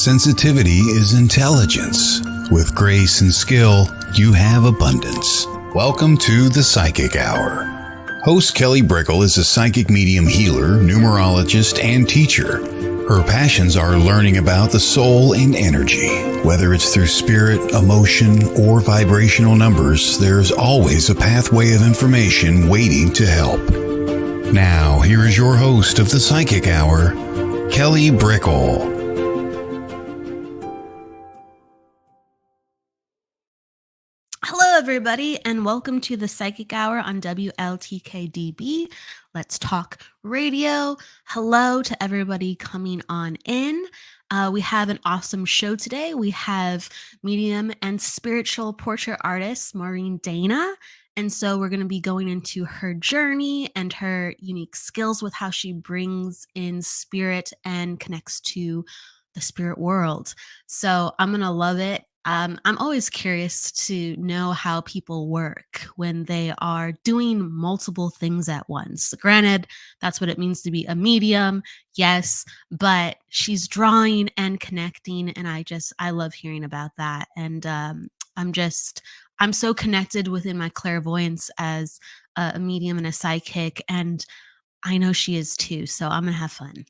Sensitivity is intelligence. With grace and skill, you have abundance. Welcome to the Psychic Hour. Host Kelly Brickle is a psychic medium healer, numerologist, and teacher. Her passions are learning about the soul and energy. Whether it's through spirit, emotion, or vibrational numbers, there's always a pathway of information waiting to help. Now, here is your host of the Psychic Hour, Kelly Brickle. Hello, everybody, and welcome to the Psychic Hour on WLTK-DB. Let's Talk Radio. Hello to everybody coming on in. We have an awesome show today. We have medium and spiritual portrait artist Maureen Dana. And so we're going to be going into her journey and her unique skills with how she brings in spirit and connects to the spirit world. So I'm going to love it. I'm always curious to know how people work when they are doing multiple things at once. Granted, that's what it means to be a medium, yes, but she's drawing and connecting, and I love hearing about that. And I'm so connected within my clairvoyance as a medium and a psychic, and I know she is too, so I'm gonna have fun.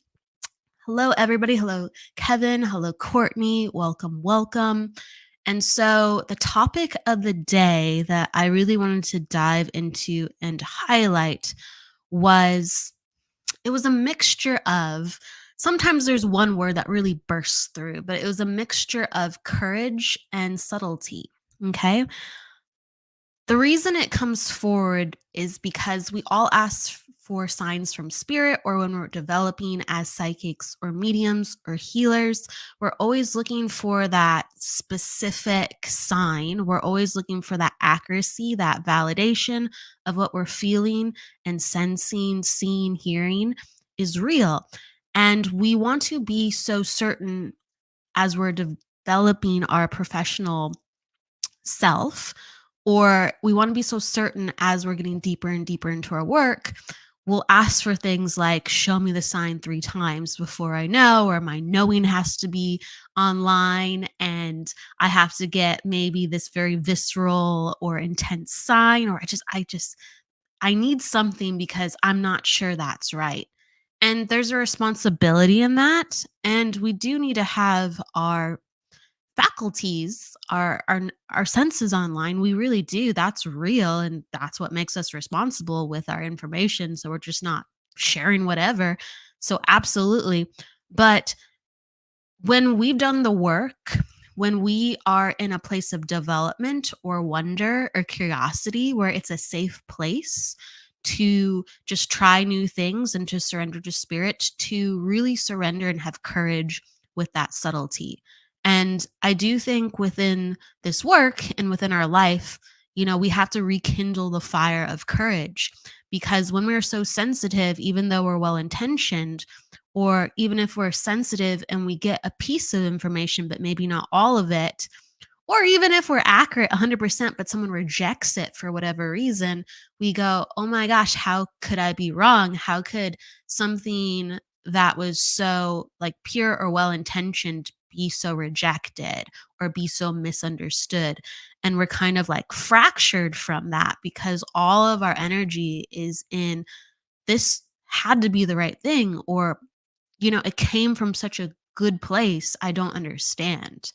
Hello, everybody. Hello, Kevin. Hello, Courtney. Welcome, welcome. And so the topic of the day that I really wanted to dive into and highlight was, it was a mixture of, sometimes there's one word that really bursts through, but it was a mixture of courage and subtlety, okay? The reason it comes forward is because we all ask for signs from spirit, or when we're developing as psychics or mediums or healers, we're always looking for that specific sign. We're always looking for that accuracy, that validation of what we're feeling and sensing, seeing, hearing is real. And we want to be so certain as we're developing our professional self, or we want to be so certain as we're getting deeper and deeper into our work. We'll ask for things like, show me the sign 3 times before I know, or my knowing has to be online, and I have to get maybe this very visceral or intense sign, or I need something because I'm not sure that's right. And there's a responsibility in that. And we do need to have our faculties, our senses online. We really do. That's real, and that's what makes us responsible with our information. So we're just not sharing whatever. So absolutely. But when we've done the work, when we are in a place of development or wonder or curiosity where it's a safe place to just try new things and to surrender to spirit, to really surrender and have courage with that subtlety. And I do think within this work and within our life, we have to rekindle the fire of courage, because when we're so sensitive, even though we're well intentioned, or even if we're sensitive and we get a piece of information, but maybe not all of it, or even if we're accurate 100%, but someone rejects it for whatever reason, we go, oh my gosh, how could I be wrong? How could something that was so like pure or well-intentioned be so rejected or be so misunderstood? And we're kind of like fractured from that, because all of our energy is in, this had to be the right thing, or, it came from such a good place. I don't understand.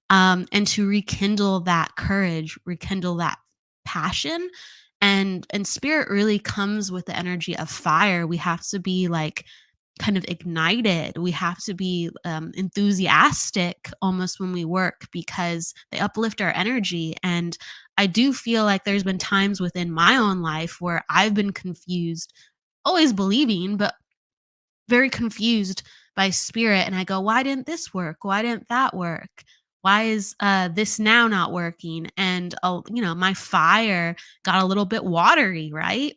And to rekindle that courage, rekindle that passion, and spirit really comes with the energy of fire. We have to be like kind of ignited. We have to be enthusiastic almost when we work, because they uplift our energy. And I do feel like there's been times within my own life where I've been confused, always believing, but very confused by spirit. And I go, why didn't this work? Why didn't that work? Why is this now not working? And, my fire got a little bit watery, right?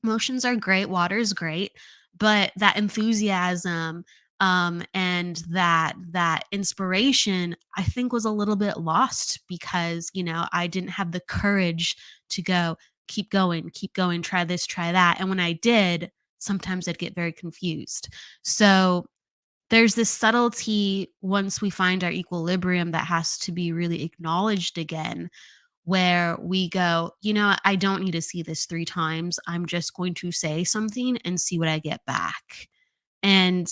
Emotions are great. Water is great. But that enthusiasm and that inspiration, I think, was a little bit lost, because, I didn't have the courage to go, keep going, try this, try that. And when I did, sometimes I'd get very confused. So there's this subtlety once we find our equilibrium that has to be really acknowledged again, where we go, I don't need to see this 3 times. I'm just going to say something and see what I get back. And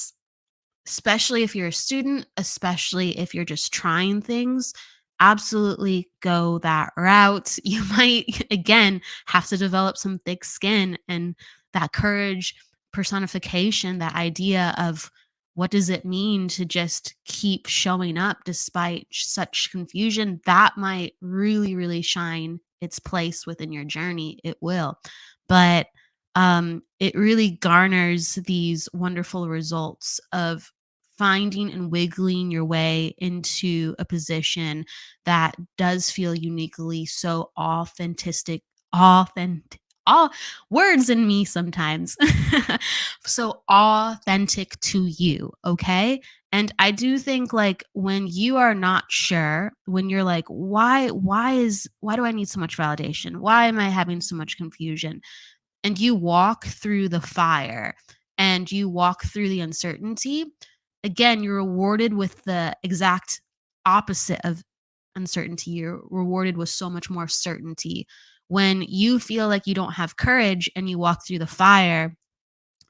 especially if you're a student, especially if you're just trying things, absolutely go that route. You might, again, have to develop some thick skin and that courage personification, that idea of what does it mean to just keep showing up despite such confusion. That might really, really shine its place within your journey. It will. But it really garners these wonderful results of finding and wiggling your way into a position that does feel uniquely so authentic all words in me sometimes so authentic to you, okay? And I do think, like, when you are not sure, when you're like, why do I need so much validation, why am I having so much confusion, and you walk through the fire and you walk through the uncertainty, again, you're rewarded with the exact opposite of uncertainty. You're rewarded with so much more certainty. When you feel like you don't have courage and you walk through the fire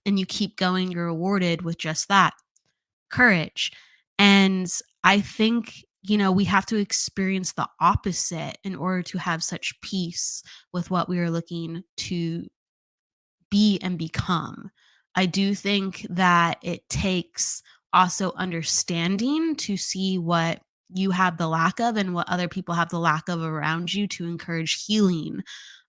and you keep going, you're rewarded with just that courage. And I think, we have to experience the opposite in order to have such peace with what we are looking to be and become. I do think that it takes also understanding to see what you have the lack of and what other people have the lack of around you to encourage healing,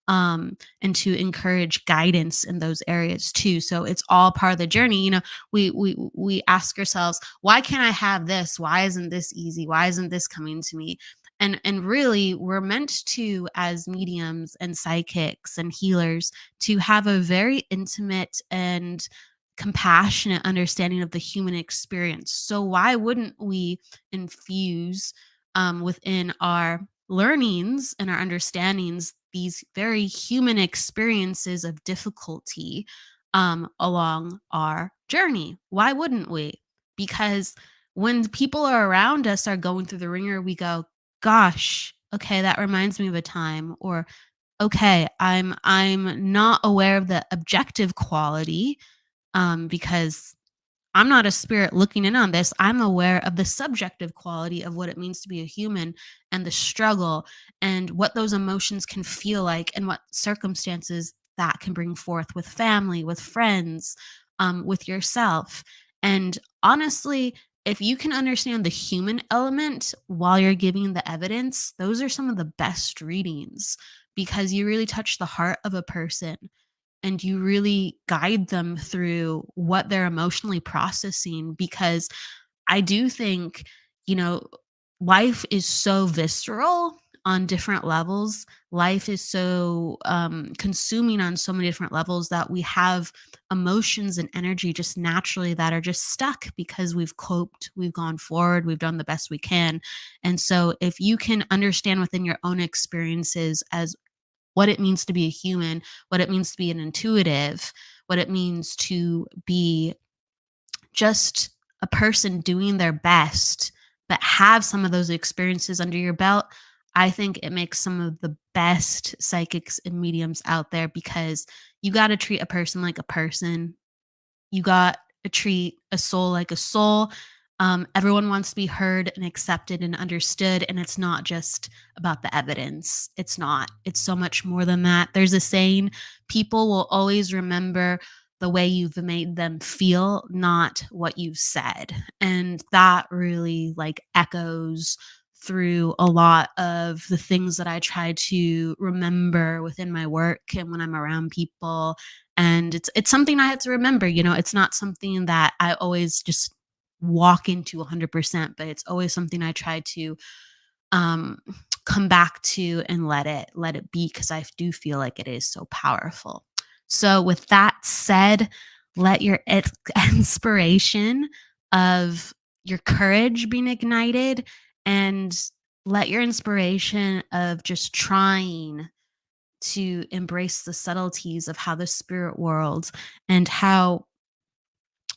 and to encourage guidance in those areas too. So it's all part of the journey. We ask ourselves, why can't I have this? Why isn't this easy? Why isn't this coming to me? And really, we're meant to, as mediums and psychics and healers, to have a very intimate and compassionate understanding of the human experience. So why wouldn't we infuse, within our learnings and our understandings, these very human experiences of difficulty, along our journey? Why wouldn't we? Because when people are around us are going through the ringer, we go, gosh, okay, that reminds me of a time, or okay, I'm not aware of the objective quality, because I'm not a spirit looking in on this. I'm aware of the subjective quality of what it means to be a human and the struggle and what those emotions can feel like and what circumstances that can bring forth with family, with friends, with yourself. And honestly, if you can understand the human element while you're giving the evidence, those are some of the best readings, because you really touch the heart of a person and you really guide them through what they're emotionally processing. Because I do think, you know, life is so visceral on different levels. Life is so consuming on so many different levels that we have emotions and energy just naturally that are just stuck because we've coped, we've gone forward, we've done the best we can. And so, if you can understand within your own experiences as what it means to be a human, what it means to be an intuitive, what it means to be just a person doing their best, but have some of those experiences under your belt, I think it makes some of the best psychics and mediums out there, because you got to treat a person like a person. You got to treat a soul like a soul. Everyone wants to be heard and accepted and understood. And it's not just about the evidence. It's not. It's so much more than that. There's a saying, people will always remember the way you've made them feel, not what you've said. And that really like echoes through a lot of the things that I try to remember within my work and when I'm around people. And it's something I have to remember. It's not something that I always just walk into 100%, but it's always something I try to um come back to and let it be, because I do feel like it is so powerful. So with that said, let your inspiration of your courage being ignited, and let your inspiration of just trying to embrace the subtleties of how the spirit world and how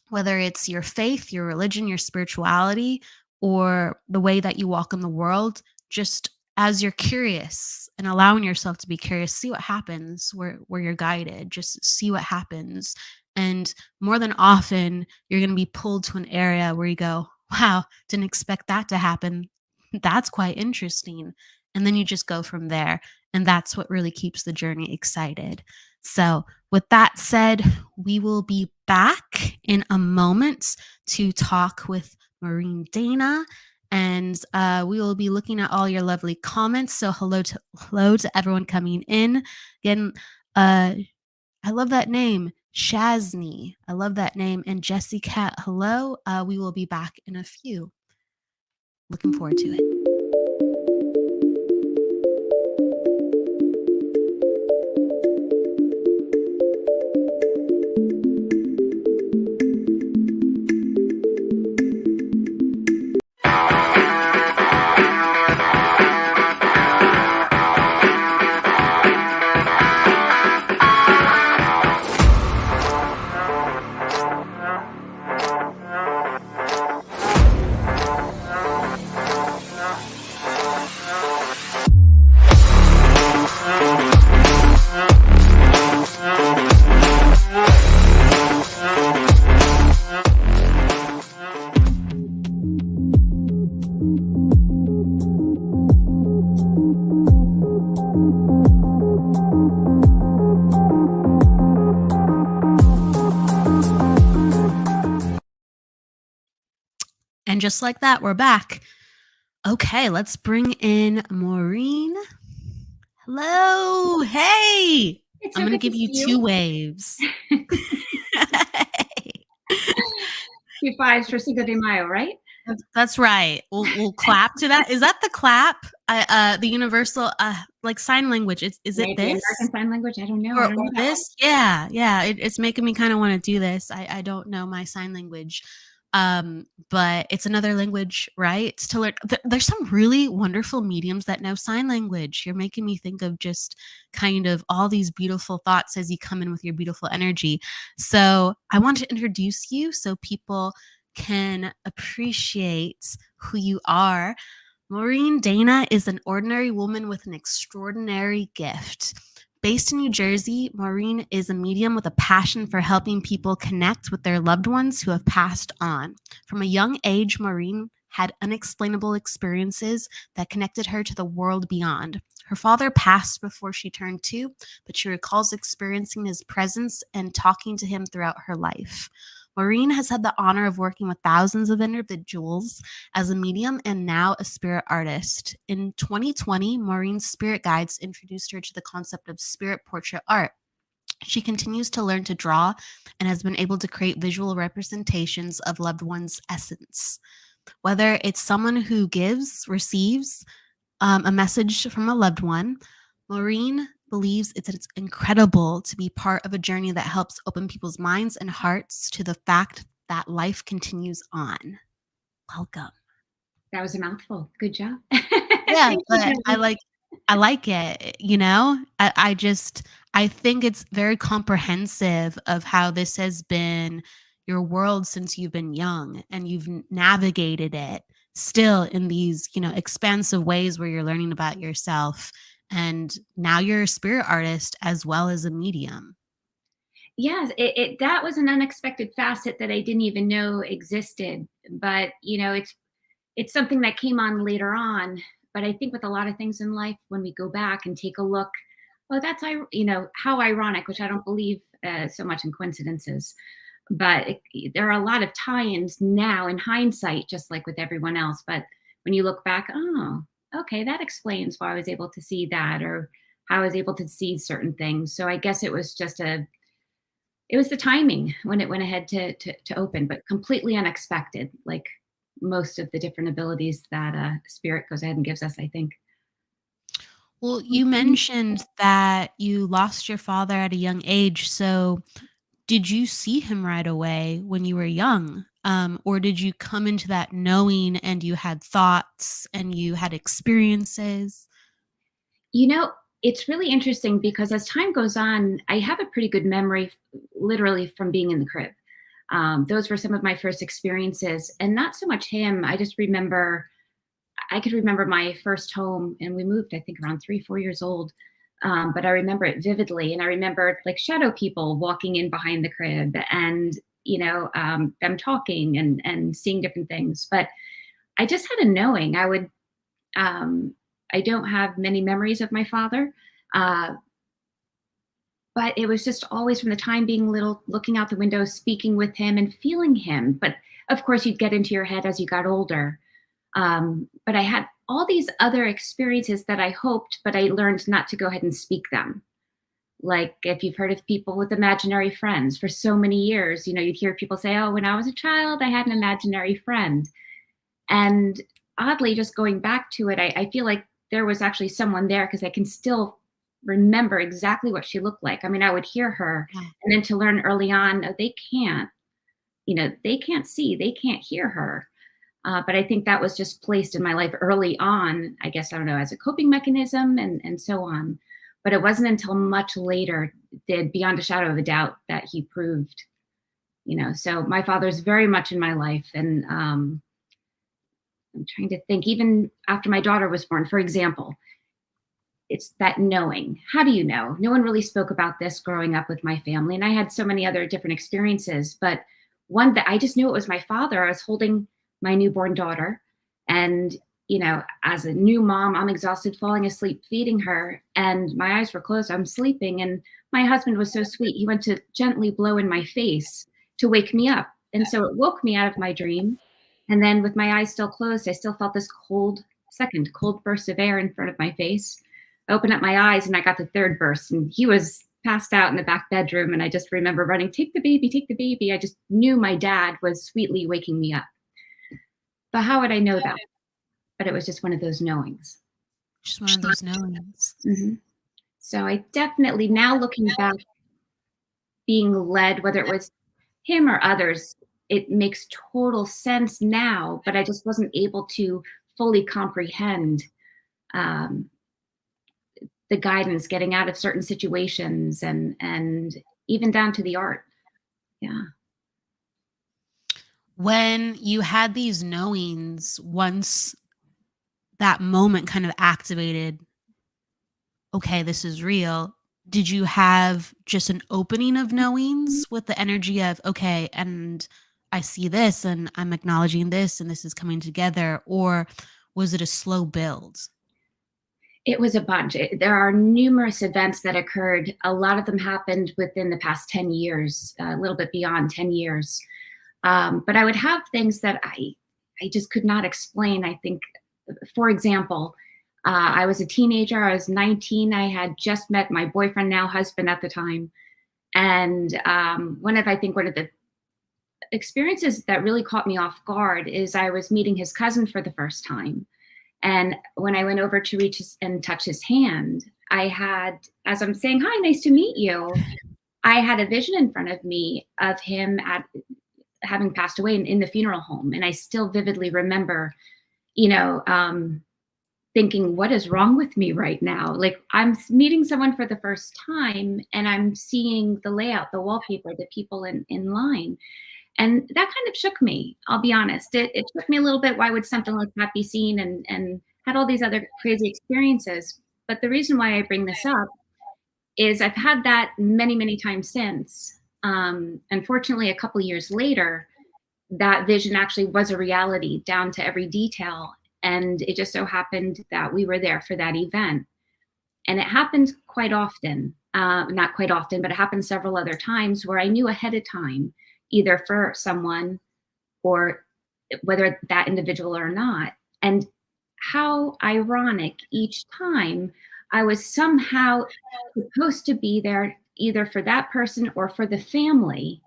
whether it's your faith, your religion, your spirituality, or the way that you walk in the world, just as you're curious and allowing yourself to be curious, see what happens where you're guided. Just see what happens. And more than often, you're going to be pulled to an area where you go, wow, didn't expect that to happen. That's quite interesting. And then you just go from there. And that's what really keeps the journey excited. So, with that said, we will be back in a moment to talk with Maureen Dana, and we will be looking at all your lovely comments. So hello to everyone coming in. Again, I love that name, Shazni. I love that name. And Jessie Cat, hello. We will be back in a few. Looking forward to it. And just like that, we're back. Okay, let's bring in Maureen. Hello. Hey. I'm going to give you 2 waves. Two fives for Cinco de Mayo, right? That's right. We'll clap to that. Is that the clap? The universal like sign language. Is Maybe it this? American Sign Language? I don't know. Or this? Yeah. It's making me kind of want to do this. I don't know my sign language. But it's another language, right? To learn. There's some really wonderful mediums that know sign language. You're making me think of just kind of all these beautiful thoughts as you come in with your beautiful energy. So I want to introduce you so people can appreciate who you are. Maureen Dana is an ordinary woman with an extraordinary gift. Based in New Jersey, Maureen is a medium with a passion for helping people connect with their loved ones who have passed on. From a young age, Maureen had unexplainable experiences that connected her to the world beyond. Her father passed before she turned 2, but she recalls experiencing his presence and talking to him throughout her life. Maureen has had the honor of working with thousands of individuals as a medium and now a spirit artist. In 2020, Maureen's spirit guides introduced her to the concept of spirit portrait art. She continues to learn to draw and has been able to create visual representations of loved ones' essence. Whether it's someone who receives a message from a loved one, Maureen believes it's incredible to be part of a journey that helps open people's minds and hearts to the fact that life continues on. Welcome. That was a mouthful. Good job. Yeah, but I like it, I think it's very comprehensive of how this has been your world since you've been young, and you've navigated it still in these, expansive ways where you're learning about yourself. And now you're a spirit artist as well as a medium. Yes, that was an unexpected facet that I didn't even know existed. But it's something that came on later on. But I think with a lot of things in life, when we go back and take a look, oh, that's how ironic, which I don't believe so much in coincidences. But there are a lot of tie-ins now in hindsight, just like with everyone else. But when you look back, oh, okay, that explains why I was able to see that, or how I was able to see certain things. So I guess it was just it was the timing when it went ahead to open, but completely unexpected, like most of the different abilities that spirit goes ahead and gives us, I think. Well, you mentioned that you lost your father at a young age. So did you see him right away when you were young? Or did you come into that knowing and you had thoughts and you had experiences? It's really interesting because as time goes on, I have a pretty good memory, literally from being in the crib. Those were some of my first experiences, and not so much him. I could remember my first home, and we moved, I think, around 3, 4 years old. But I remember it vividly, and I remember like shadow people walking in behind the crib, and them talking and seeing different things. But I just had a knowing. I don't have many memories of my father, but it was just always from the time being little, looking out the window, speaking with him and feeling him. But of course, you'd get into your head as you got older. But I had all these other experiences that I hoped, but I learned not to go ahead and speak them. Like if you've heard of people with imaginary friends for so many years, you'd hear people say, oh, when I was a child, I had an imaginary friend. And oddly, just going back to it, I feel like there was actually someone there because I can still remember exactly what she looked like. I mean, I would hear her, and then to learn early on, oh, they can't see, they can't hear her. But I think that was just placed in my life early on, I guess, I don't know, as a coping mechanism and so on. But it wasn't until much later did, beyond a shadow of a doubt, that he proved, so my father's very much in my life. And I'm trying to think, even after my daughter was born, for example, it's that knowing. How do you know? No one really spoke about this growing up with my family. And I had so many other different experiences, but one that I just knew it was my father. I was holding my newborn daughter, and as a new mom, I'm exhausted, falling asleep, feeding her, and my eyes were closed. I'm sleeping, and my husband was so sweet. He went to gently blow in my face to wake me up. And so it woke me out of my dream. And then with my eyes still closed, I still felt this cold burst of air in front of my face. I opened up my eyes, and I got the third burst, and he was passed out in the back bedroom. And I just remember running, take the baby, take the baby. I just knew my dad was sweetly waking me up. But how would I know that? But it was just one of those knowings. Just one of those knowings. Mm-hmm. So I definitely, now looking back, being led, whether it was him or others, it makes total sense now, but I just wasn't able to fully comprehend the guidance, getting out of certain situations, and even down to the art. Yeah. When you had these knowings, once that moment kind of activated, okay, this is real, did you have just an opening of knowings with the energy of, okay, and I see this, and I'm acknowledging this, and this is coming together? Or was it a slow build? It was a bunch. There are numerous events that occurred. A lot of them happened within the past 10 years, a little bit beyond 10 years. But I would have things that I just could not explain. I think, for example, I was a teenager. I was 19. I had just met my boyfriend, now husband at the time. And one of the experiences that really caught me off guard is I was meeting his cousin for the first time. And when I went over to reach and touch his hand, I had, as I'm saying, hi, nice to meet you, I had a vision in front of me of him having passed away in the funeral home. And I still vividly remember, thinking, what is wrong with me right now? Like, I'm meeting someone for the first time, and I'm seeing the layout, the wallpaper, the people in line. And that kind of shook me, I'll be honest. It shook me a little bit. Why would something like that be seen? And had all these other crazy experiences. But the reason why I bring this up is I've had that many, many times since. Unfortunately, a couple of years later, that vision actually was a reality down to every detail. And it just so happened that we were there for that event. And it happened quite often, not quite often, but it happened several other times where I knew ahead of time, either for someone or whether that individual or not. And how ironic, each time I was somehow supposed to be there either for that person or for the family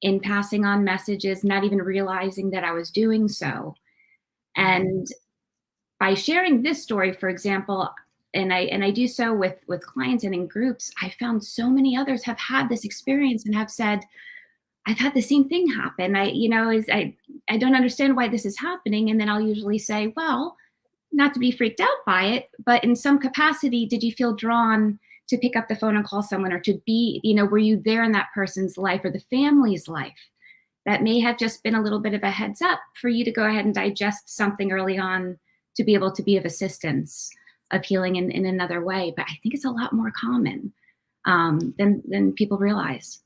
in passing on messages, not even realizing that I was doing so. And by sharing this story, for example, and I do so with clients and in groups, I found so many others have had this experience and have said, I've had the same thing happen. I don't understand why this is happening. And then I'll usually say, well, not to be freaked out by it, but in some capacity, did you feel drawn to pick up the phone and call someone, or to be, were you there in that person's life or the family's life? that may have just been a little bit of a heads up for you to go ahead and digest something early on to be able to be of assistance of healing in another way. But I think it's a lot more common than people realize.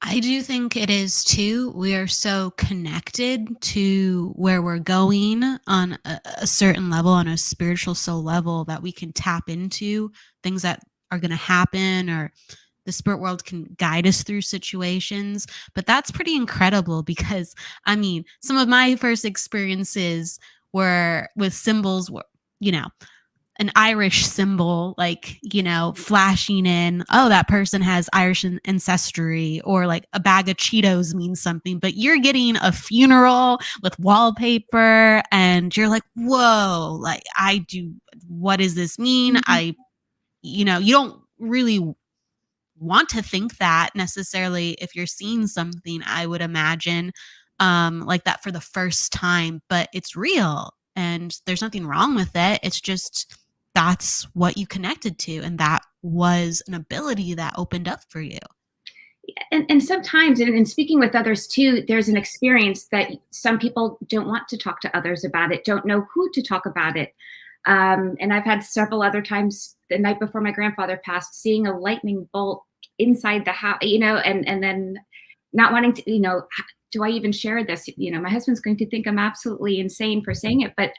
I do think it is too. We are so connected to where we're going on a certain level, on a spiritual soul level, that we can tap into things that are going to happen, or the spirit world can guide us through situations. But that's pretty incredible because, I mean, some of my first experiences were with symbols, were, you know, an Irish symbol, like, flashing in, oh, that person has Irish ancestry, or like a bag of Cheetos means something, but you're getting a funeral with wallpaper and you're like, whoa, like what does this mean? Mhm. You don't really want to think that necessarily if you're seeing something, I would imagine, like that for the first time, but it's real and there's nothing wrong with it. It's just that's what you connected to, and that was an ability that opened up for you. And sometimes, and speaking with others too, there's an experience that some people don't want to talk to others about it, don't know who to talk about it. And I've had several other times the night before my grandfather passed, seeing a lightning bolt inside the house, and then not wanting to, do I even share this? My husband's going to think I'm absolutely insane for saying it, but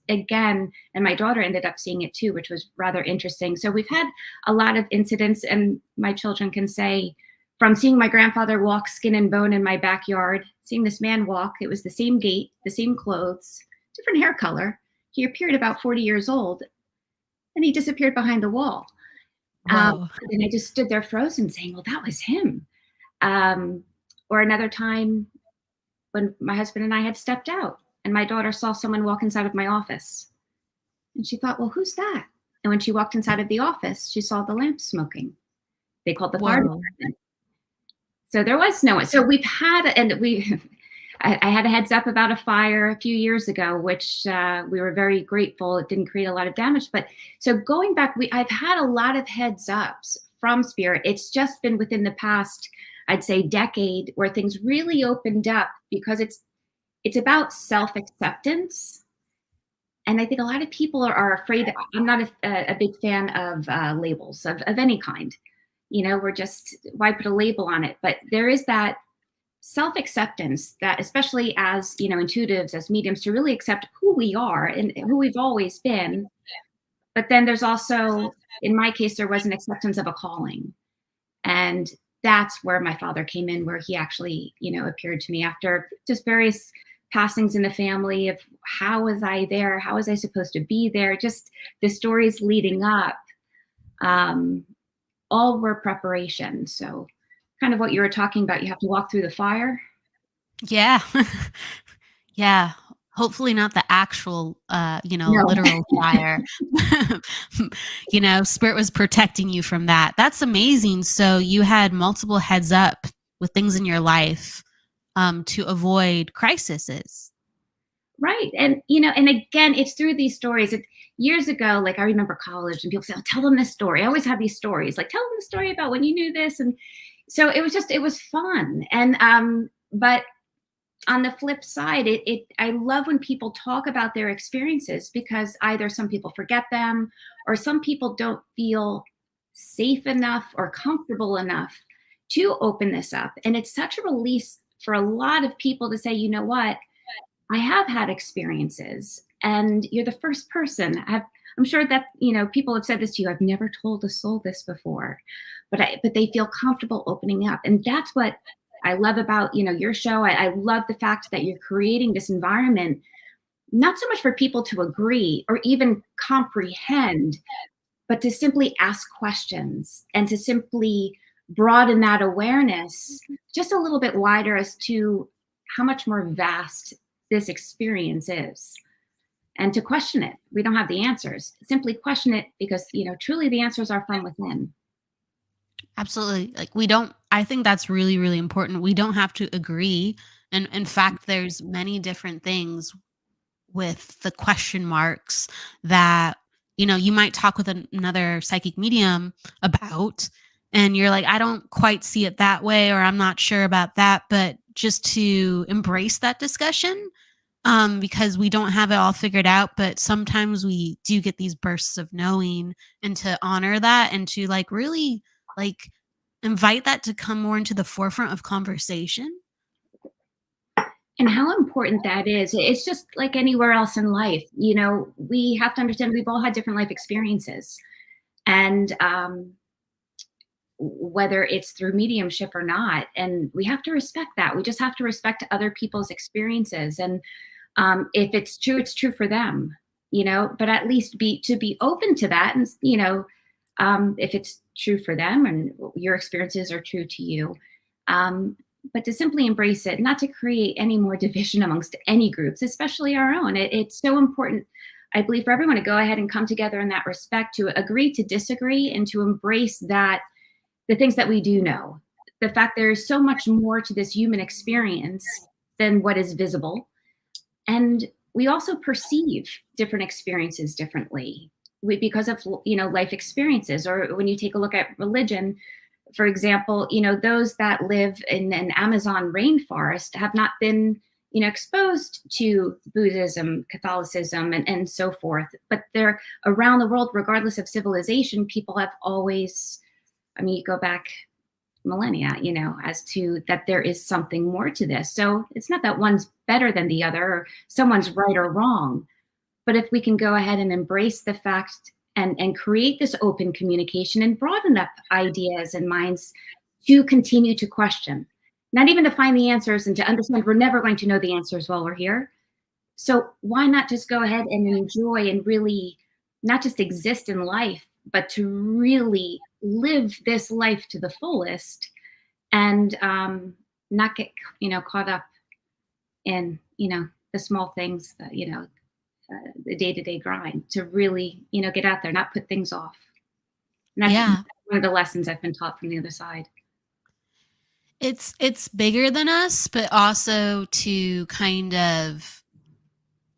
again, and my daughter ended up seeing it too, which was rather interesting. So we've had a lot of incidents, and my children can say, from seeing my grandfather walk skin and bone in my backyard, seeing this man walk, it was the same gait, the same clothes, different hair color. He appeared about 40 years old, and he disappeared behind the wall. Whoa. And I just stood there frozen saying, well, that was him. Or another time when my husband and I had stepped out, and my daughter saw someone walk inside of my office. And she thought, well, who's that? And when she walked inside of the office, she saw the lamp smoking. They called the fire Whoa. department. So there was no one. So we've had, I had a heads up about a fire a few years ago, which we were very grateful. It didn't create a lot of damage. But so going back, I've had a lot of heads ups from spirit. It's just been within the past, I'd say, decade where things really opened up, because it's about self-acceptance. And I think a lot of people are afraid. I'm not a big fan of labels of any kind. We're just, why put a label on it? But there is that self-acceptance that, especially as, intuitives, as mediums, to really accept who we are and who we've always been. But then there's also, in my case, there was an acceptance of a calling. And that's where my father came in, where he actually, appeared to me after just various passings in the family of how was I there? How was I supposed to be there? Just the stories leading up. All were preparation. So kind of what you were talking about, you have to walk through the fire. Yeah. Yeah. Hopefully not the actual, No. literal fire. Spirit was protecting you from that. That's amazing. So you had multiple heads up with things in your life to avoid crises. Right. And, and again, it's through these stories. Years ago, like I remember college, and people say, oh, tell them this story. I always have these stories, like, tell them the story about when you knew this. And so it was fun. And, but on the flip side, I love when people talk about their experiences, because either some people forget them, or some people don't feel safe enough or comfortable enough to open this up. And it's such a release for a lot of people to say, you know what? I have had experiences, and you're the first person. I'm sure that, people have said this to you. I've never told a soul this before, but they feel comfortable opening up. And that's what I love about, your show. I love the fact that you're creating this environment, not so much for people to agree or even comprehend, but to simply ask questions and to simply broaden that awareness just a little bit wider as to how much more vast this experience is, and to question it. We don't have the answers. Simply question it, because, truly the answers are from within. Absolutely. Like I think that's really, really important. We don't have to agree. And in fact, there's many different things with the question marks that, you might talk with another psychic medium about, and you're like, I don't quite see it that way, or I'm not sure about that. But just to embrace that discussion, because we don't have it all figured out, but sometimes we do get these bursts of knowing, and to honor that and to like really like invite that to come more into the forefront of conversation. And how important that is. It's just like anywhere else in life. You know, we have to understand we've all had different life experiences. And whether it's through mediumship or not, and we have to respect that. We just have to respect other people's experiences. And if it's true for them, you know, but at least be open to that. And, you know, if it's true for them and your experiences are true to you, but to simply embrace it, not to create any more division amongst any groups, especially our own. It's so important, I believe, for everyone to go ahead and come together in that respect, to agree to disagree and to embrace that the things that we do know, the fact there's so much more to this human experience than what is visible. And we also perceive different experiences differently because of, you know, life experiences. Or when you take a look at religion, for example, you know, those that live in an Amazon rainforest have not been, you know, exposed to Buddhism, Catholicism, and so forth. But they're around the world, regardless of civilization, people have always, I mean, you go back millennia, you know, as to that there is something more to this. So it's not that one's better than the other or someone's right or wrong. But if we can go ahead and embrace the fact and create this open communication and broaden up ideas and minds to continue to question, not even to find the answers and to understand we're never going to know the answers while we're here. So why not just go ahead and enjoy and really not just exist in life, but to really live this life to the fullest and not get, you know, caught up in, you know, the small things that, you know, the day-to-day grind, to really, you know, get out there, not put things off. And that's one of the lessons I've been taught from the other side. It's bigger than us, but also to kind of,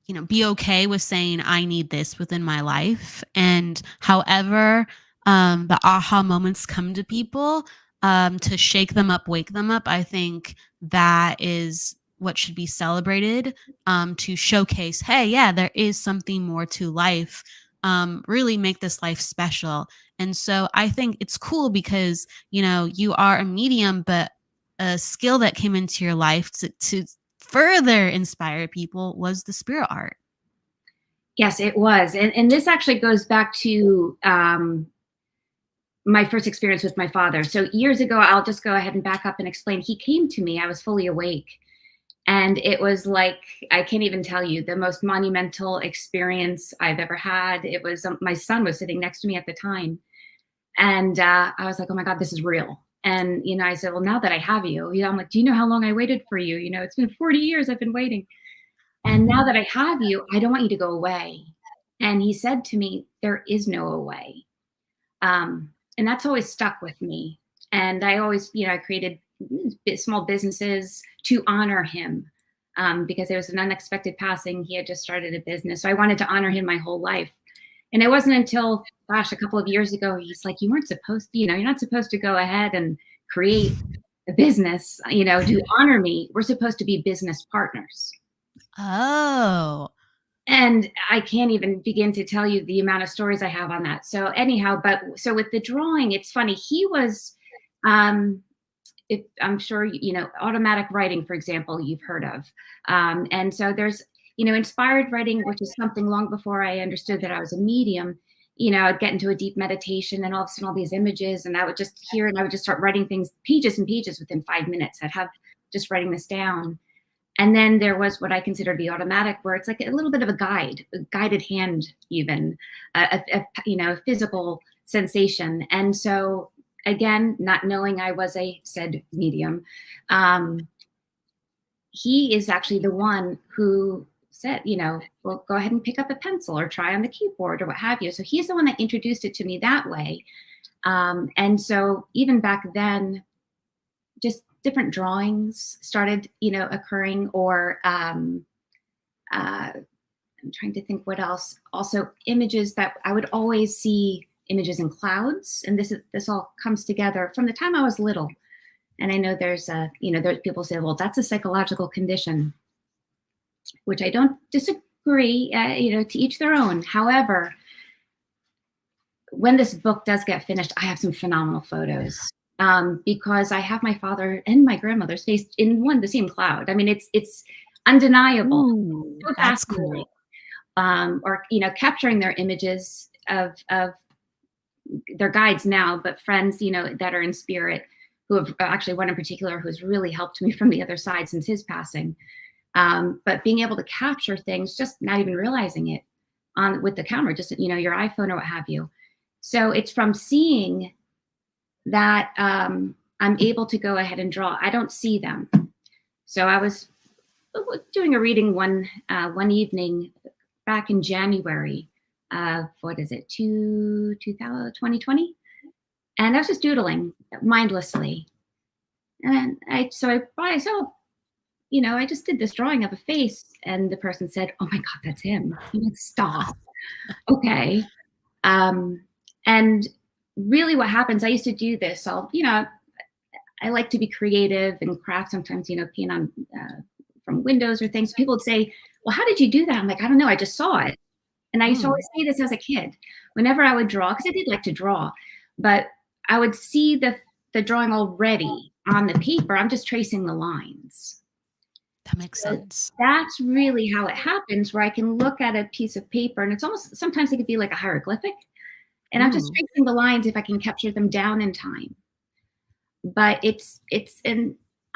you know, be okay with saying I need this within my life. And however the aha moments come to people, to shake them up, wake them up, I think that is what should be celebrated, to showcase, hey, yeah, there is something more to life, really make this life special. And so I think it's cool because, you know, you are a medium, but a skill that came into your life to further inspire people was the spirit art. Yes, it was. And this actually goes back to my first experience with my father. So years ago, I'll just go ahead and back up and explain. He came to me, I was fully awake. And it was like, I can't even tell you, the most monumental experience I've ever had. It was, my son was sitting next to me at the time. And I was like, oh my God, this is real. And, you know, I said, well, now that I have you, I'm like, do you know how long I waited for you? You know, it's been 40 years I've been waiting. And now that I have you, I don't want you to go away. And he said to me, there is no away. And that's always stuck with me. And I always, you know, I created small businesses to honor him, because it was an unexpected passing. He had just started a business. So I wanted to honor him my whole life. And it wasn't until, gosh, a couple of years ago, he's like, you weren't supposed to, you know, you're not supposed to go ahead and create a business, you know, to honor me. We're supposed to be business partners. Oh. And I can't even begin to tell you the amount of stories I have on that. So anyhow, but so with the drawing, it's funny. He was, I'm sure, you know, automatic writing, for example, you've heard of. And so there's, you know, inspired writing, which is something long before I understood that I was a medium. You know, I'd get into a deep meditation and all of a sudden all these images, and I would just hear and I would just start writing things, pages and pages within 5 minutes. I'd have just writing this down. And then there was what I consider to be automatic, where it's like a little bit of a guided hand, even, you know, physical sensation. And so, again, not knowing I was a said medium, he is actually the one who said, you know, well, go ahead and pick up a pencil or try on the keyboard or what have you. So he's the one that introduced it to me that way. And so even back then, just different drawings started, you know, occurring, or I'm trying to think what else. Also images that I would always see images in clouds. And this all comes together from the time I was little. And I know there's there's people say, well, that's a psychological condition, which I don't disagree. To each their own. However, when this book does get finished, I have some phenomenal photos, because I have my father and my grandmother's face in the same cloud. I mean, it's undeniable. Ooh, So that's fascinating. cool. Or capturing their images of their guides now, but friends, that are in spirit, who have actually one in particular who's really helped me from the other side since his passing. But being able to capture things, just not even realizing it with the camera, just your iPhone or what have you. So it's from seeing that I'm able to go ahead and draw. I don't see them. So I was doing a reading one evening back in January of, 2020? And I was just doodling mindlessly. And I just did this drawing of a face. And the person said, "Oh my God, that's him." I'm like, "Stop." Okay. And really what happens, I used to do this. I like to be creative and craft sometimes, peeing on from windows or things. People would say, "Well, how did you do that?" I'm like, "I don't know. I just saw it." And I used to always say this as a kid, whenever I would draw, because I did like to draw, but I would see the drawing already on the paper. I'm just tracing the lines. That makes sense. That's really how it happens, where I can look at a piece of paper, and it's almost, sometimes it could be like a hieroglyphic, and I'm just tracing the lines if I can capture them down in time. But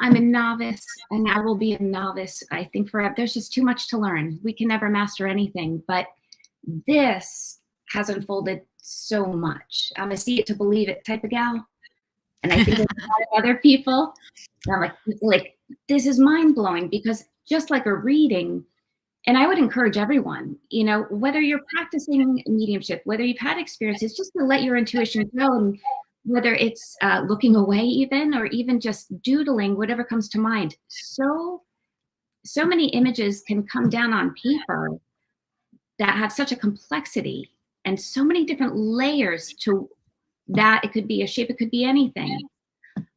I'm a novice, and I will be a novice, I think, forever. There's just too much to learn. We can never master anything, but this has unfolded so much. I'm a see it to believe it type of gal. And I think there's a lot of other people. And I'm like, this is mind blowing, because just like a reading, and I would encourage everyone, whether you're practicing mediumship, whether you've had experiences, just to let your intuition go, and whether it's looking away even, or even just doodling, whatever comes to mind. So many images can come down on paper that have such a complexity and so many different layers to that. It could be a shape, it could be anything.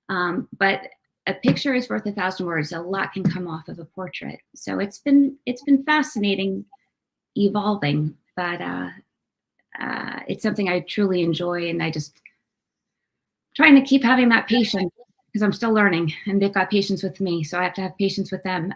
But a picture is worth 1,000 words. A lot can come off of a portrait. So it's been fascinating, evolving, but it's something I truly enjoy, and I just trying to keep having that patience, because I'm still learning, and they've got patience with me, so I have to have patience with them.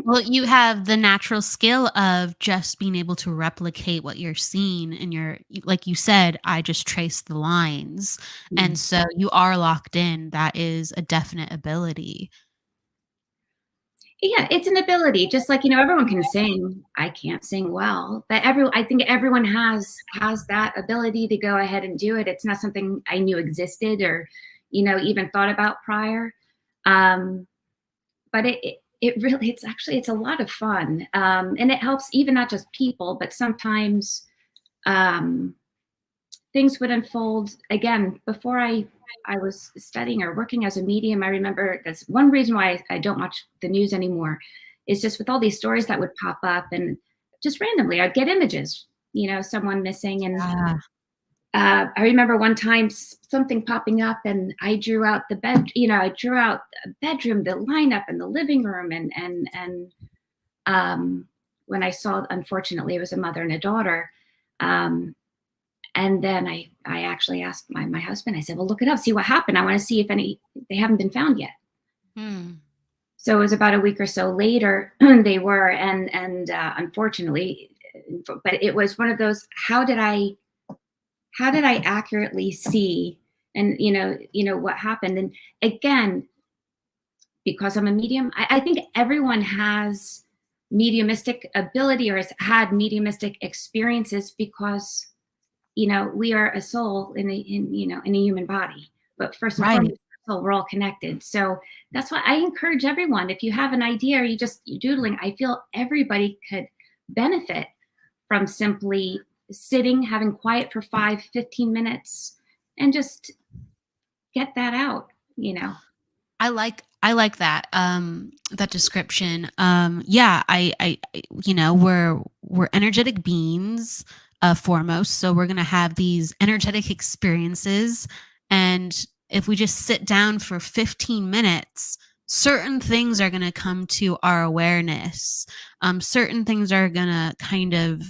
Well, you have the natural skill of just being able to replicate what you're seeing, and like you said, I just trace the lines. And so you are locked in. That is a definite ability. Yeah, it's an ability. Just like, everyone can sing. I can't sing well, but I think everyone has that ability to go ahead and do it. It's not something I knew existed, or, even thought about prior. But it really, it's a lot of fun. And it helps, even not just people, but sometimes things would unfold. Again, before I was studying or working as a medium, I remember that's one reason why I don't watch the news anymore, is just with all these stories that would pop up, and just randomly I'd get images, someone missing. And I remember one time something popping up, and I drew out the bed, I drew out a bedroom, the lineup, and the living room. And when I saw, unfortunately, it was a mother and a daughter. And then I actually asked my husband, I said, "Well, look it up, see what happened. I want to see if they haven't been found yet." So it was about a week or so later, they were, and unfortunately, but it was one of those, how did I accurately see, and what happened? And again, because I'm a medium, I think everyone has mediumistic ability, or has had mediumistic experiences, because we are a soul in a human body. But first and foremost, soul, we're all connected. So that's why I encourage everyone, if you have an idea, or you're doodling, I feel everybody could benefit from simply sitting, having quiet for 5-15 minutes, and just get that out. I like that that description. Yeah, I we're energetic beings, foremost, so we're going to have these energetic experiences, and if we just sit down for 15 minutes, certain things are going to come to our awareness. Certain things are going to kind of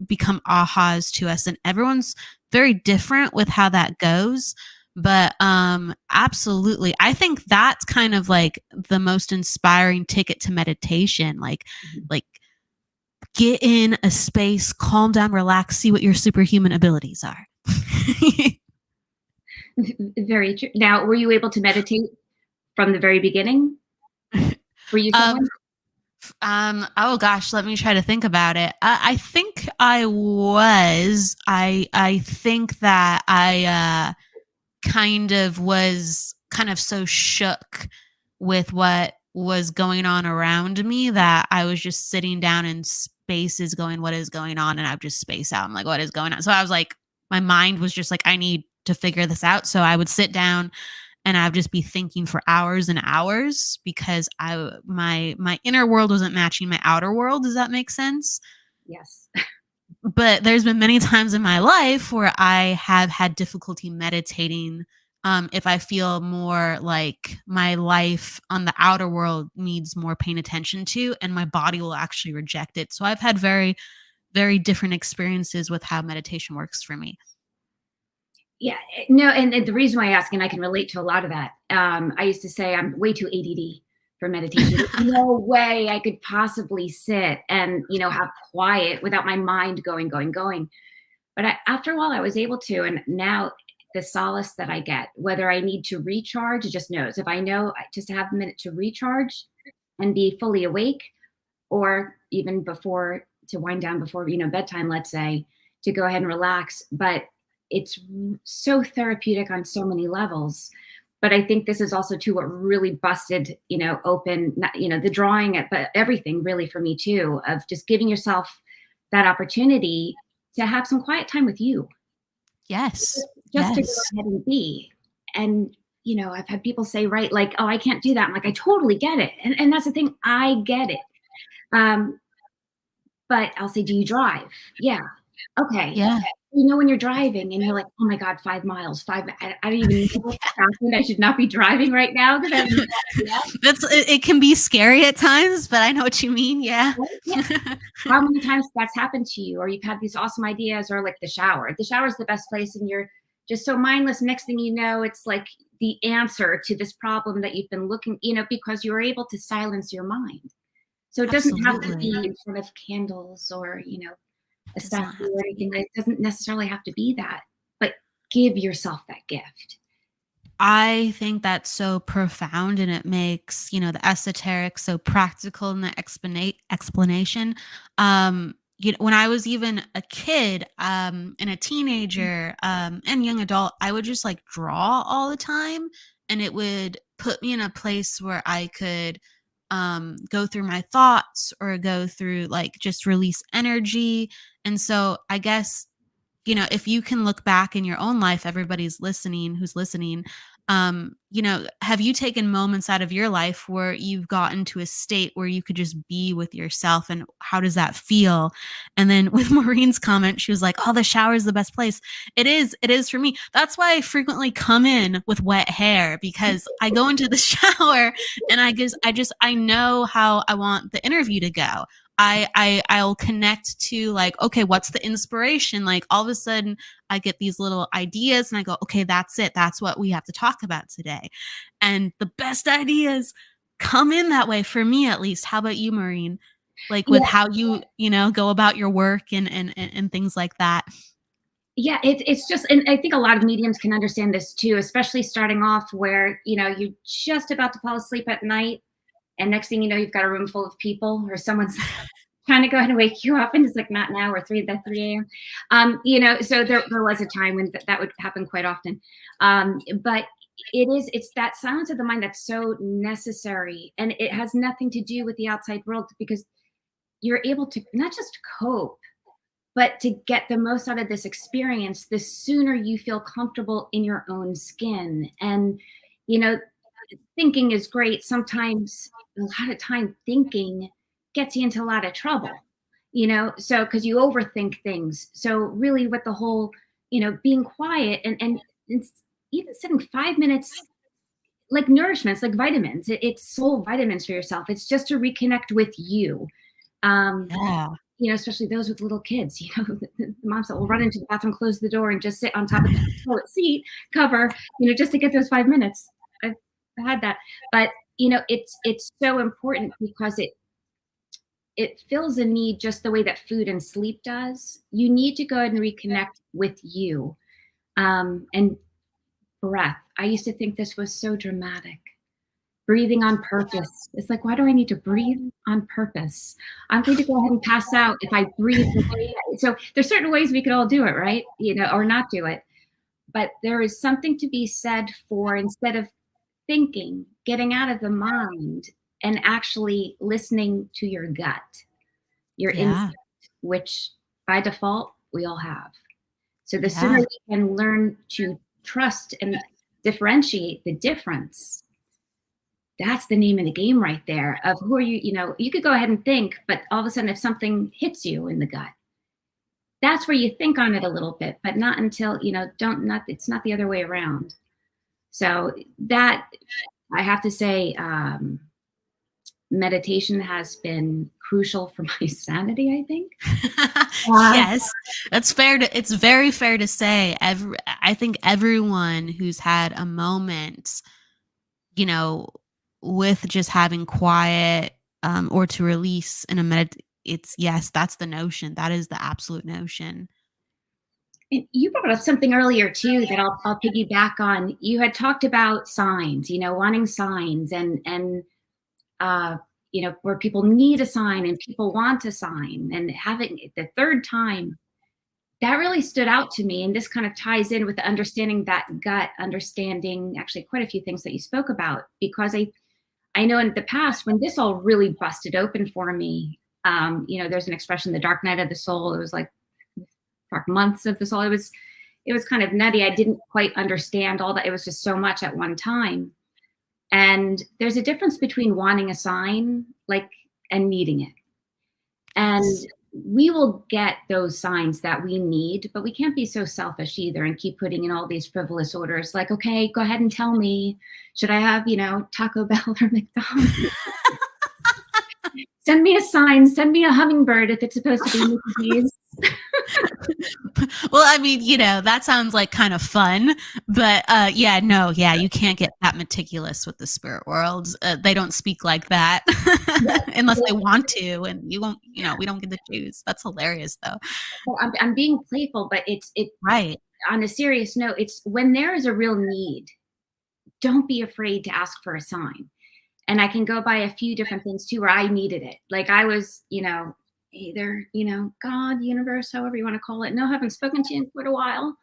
become ahas to us, and everyone's very different with how that goes. But absolutely, I think that's kind of like the most inspiring ticket to meditation. Like get in a space, calm down, relax, see what your superhuman abilities are. Very true. Now, were you able to meditate from the very beginning? Were you someone? Oh gosh, let me try to think about it. I think I was. I think that I kind of was kind of so shook with what was going on around me that I was just sitting down in spaces going, what is going on? And I would just space out. I'm like, what is going on? So I was like, my mind was just like, I need to figure this out. So I would sit down and I would just be thinking for hours and hours because my inner world wasn't matching my outer world. Does that make sense? Yes. But there's been many times in my life where I have had difficulty meditating. If I feel more like my life on the outer world needs more paying attention to, and my body will actually reject it. So I've had very, very different experiences with how meditation works for me. Yeah, no, and the reason why I ask, and I can relate to a lot of that. I used to say I'm way too ADD for meditation. There's no way I could possibly sit and have quiet without my mind going, going, going. But after a while, I was able to, and now the solace that I get, whether I need to recharge, it just knows. If I know just to have a minute to recharge and be fully awake, or even before to wind down before bedtime, let's say, to go ahead and relax. But it's so therapeutic on so many levels. But I think this is also too what really busted open the drawing it, but everything really for me too, of just giving yourself that opportunity to have some quiet time with you. Yes. Just to go Yes. ahead and be. And I've had people say, right, like, oh, I can't do that. I'm like, I totally get it. And that's the thing, I get it. But I'll say, do you drive? Yeah. Okay. Yeah. When you're driving and you're like, oh my God, 5 miles, I don't even know what happened. I should not be driving right now because I have no idea. It can be scary at times, but I know what you mean. Yeah. Yeah. How many times that's happened to you, or you've had these awesome ideas, or like the shower. The shower is the best place, and you're just so mindless. Next thing you know, it's like the answer to this problem that you've been looking, because you were able to silence your mind. So it doesn't have to be in front of candles or, a statue or anything. It doesn't necessarily have to be that, but give yourself that gift. I think that's so profound, and it makes, the esoteric so practical in the explanation. When I was even a kid, and a teenager, and young adult, I would just like draw all the time, and it would put me in a place where I could go through my thoughts or go through like just release energy. And so I guess, if you can look back in your own life, everybody's listening who's listening, have you taken moments out of your life where you've gotten to a state where you could just be with yourself, and how does that feel? And then with Maureen's comment, she was like, oh, the shower is the best place. It is for me. That's why I frequently come in with wet hair, because I go into the shower and I know how I want the interview to go. I'll connect to like, okay, what's the inspiration? Like all of a sudden I get these little ideas and I go, okay, that's it. That's what we have to talk about today. And the best ideas come in that way for me, at least. How about you, Maureen? Like with how you go about your work and things like that. Yeah, it's just, and I think a lot of mediums can understand this too, especially starting off where, you're just about to fall asleep at night. And next thing you know, you've got a room full of people, or someone's trying to go ahead and wake you up, and it's like, not now, or 3 a.m. So there was a time when that would happen quite often. But it's that silence of the mind that's so necessary, and it has nothing to do with the outside world, because you're able to not just cope, but to get the most out of this experience, the sooner you feel comfortable in your own skin. And, thinking is great. Sometimes, a lot of time, thinking gets you into a lot of trouble, so because you overthink things. So really, with the whole, being quiet and even setting 5 minutes, like nourishments, like vitamins. It's soul vitamins for yourself. It's just to reconnect with you. Yeah. Especially those with little kids, the moms that will run into the bathroom, close the door, and just sit on top of the toilet seat cover, just to get those 5 minutes. I've had that. But, it's so important because it fills a need just the way that food and sleep does. You need to go ahead and reconnect with you. And breath. I used to think this was so dramatic. Breathing on purpose. It's like, why do I need to breathe on purpose? I'm going to go ahead and pass out if I breathe. So there's certain ways we could all do it, right? Or not do it. But there is something to be said for, instead of thinking, getting out of the mind and actually listening to your gut, your instinct, which by default we all have. So the sooner we can learn to trust and differentiate the difference, that's the name of the game right there, of who are you. You could go ahead and think, but all of a sudden if something hits you in the gut, that's where you think on it a little bit, but not until, it's not the other way around. So that, I have to say, meditation has been crucial for my sanity, I think. Yes, it's very fair to say. I think everyone who's had a moment, with just having quiet, or to release in a yes, that's the notion. That is the absolute notion. And you brought up something earlier too that I'll piggyback on. You had talked about signs, wanting signs, and where people need a sign and people want a sign, and having it the third time, that really stood out to me. And this kind of ties in with the understanding that gut, understanding actually quite a few things that you spoke about, because I know in the past when this all really busted open for me, there's an expression, the dark night of the soul. It was like dark months of the soul. It was kind of nutty. I didn't quite understand all that. It was just so much at one time. And there's a difference between wanting a sign, and needing it. And we will get those signs that we need, but we can't be so selfish either and keep putting in all these frivolous orders. Like, okay, go ahead and tell me, should I have, Taco Bell or McDonald's? Send me a sign, send me a hummingbird if it's supposed to be Mickey D's. Well, I mean, that sounds like kind of fun, but you can't get that meticulous with the spirit world. They don't speak like that unless they want to, and you won't, we don't get to choose. That's hilarious though. Well, I'm being playful, but it's right. On a serious note, it's when there is a real need, don't be afraid to ask for a sign. And I can go by a few different things too, where I needed it. Like I was, either, God, universe, however you want to call it. No, I haven't spoken to you in quite a while.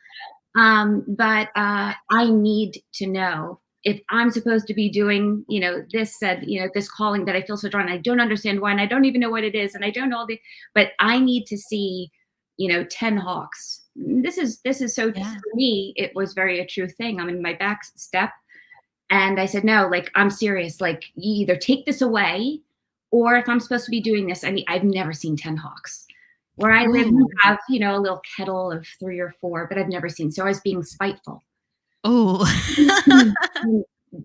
But I need to know if I'm supposed to be doing, this calling that I feel so drawn. I don't understand why, and I don't even know what it is. And I don't know but I need to see, 10 hawks. This is so, for me, it was very a true thing. I'm in my back step. And I said, no, I'm serious. You either take this away, or if I'm supposed to be doing this, I've never seen 10 hawks. Where I live, we have, a little kettle of 3 or 4, but I've never seen. So I was being spiteful. Oh,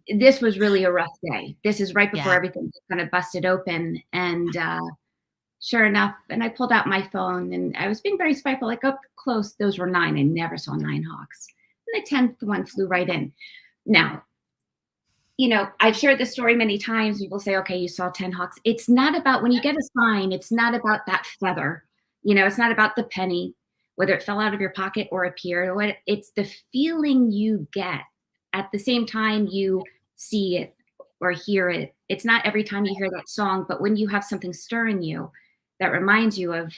this was really a rough day. This is right before everything kind of busted open. And sure enough, and I pulled out my phone and I was being very spiteful, up close. Those were 9. I never saw 9 hawks. And the 10th one flew right in. Now, I've shared this story many times. People say, okay, you saw 10 hawks. It's not about, when you get a sign, it's not about that feather. It's not about the penny, whether it fell out of your pocket or appeared. It's the feeling you get at the same time you see it or hear it. It's not every time you hear that song, but when you have something stir in you that reminds you of,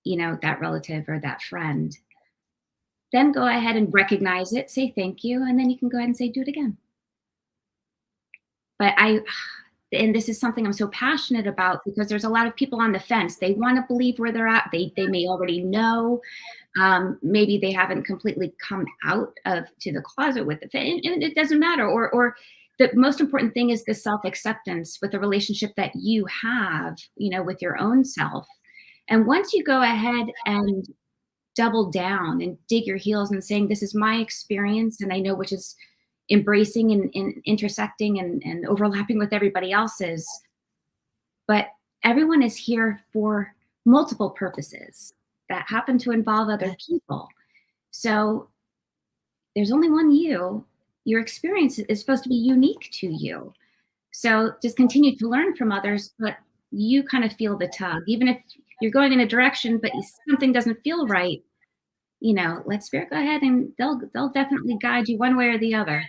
that relative or that friend, then go ahead and recognize it, say thank you, and then you can go ahead and say, do it again. But and this is something I'm so passionate about, because there's a lot of people on the fence. They want to believe where they're at. They may already know. Maybe they haven't completely come out to the closet with it. And it doesn't matter. Or the most important thing is the self-acceptance with the relationship that you have, with your own self. And once you go ahead and double down and dig your heels and saying, this is my experience, and I know which is embracing and intersecting and overlapping with everybody else's. But everyone is here for multiple purposes that happen to involve other people. So there's only one you. Your experience is supposed to be unique to you. So just continue to learn from others, but you kind of feel the tug. Even if you're going in a direction, but something doesn't feel right, let spirit go ahead, and they'll definitely guide you one way or the other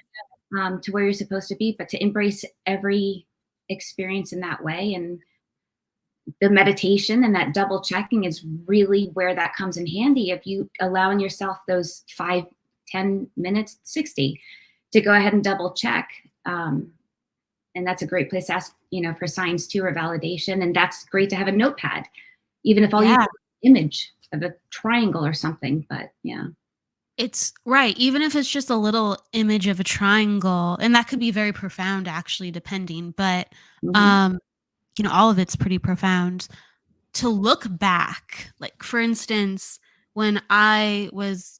to where you're supposed to be. But to embrace every experience in that way, and the meditation and that double checking is really where that comes in handy. If you allowing yourself those 5, 10 minutes, 60 to go ahead and double check. And that's a great place to ask, for signs too, or validation. And that's great to have a notepad, even if all you have an image of a triangle or something. But yeah. It's right. Even if it's just a little image of a triangle, and that could be very profound actually, depending, but all of it's pretty profound. To look back, like for instance, when I was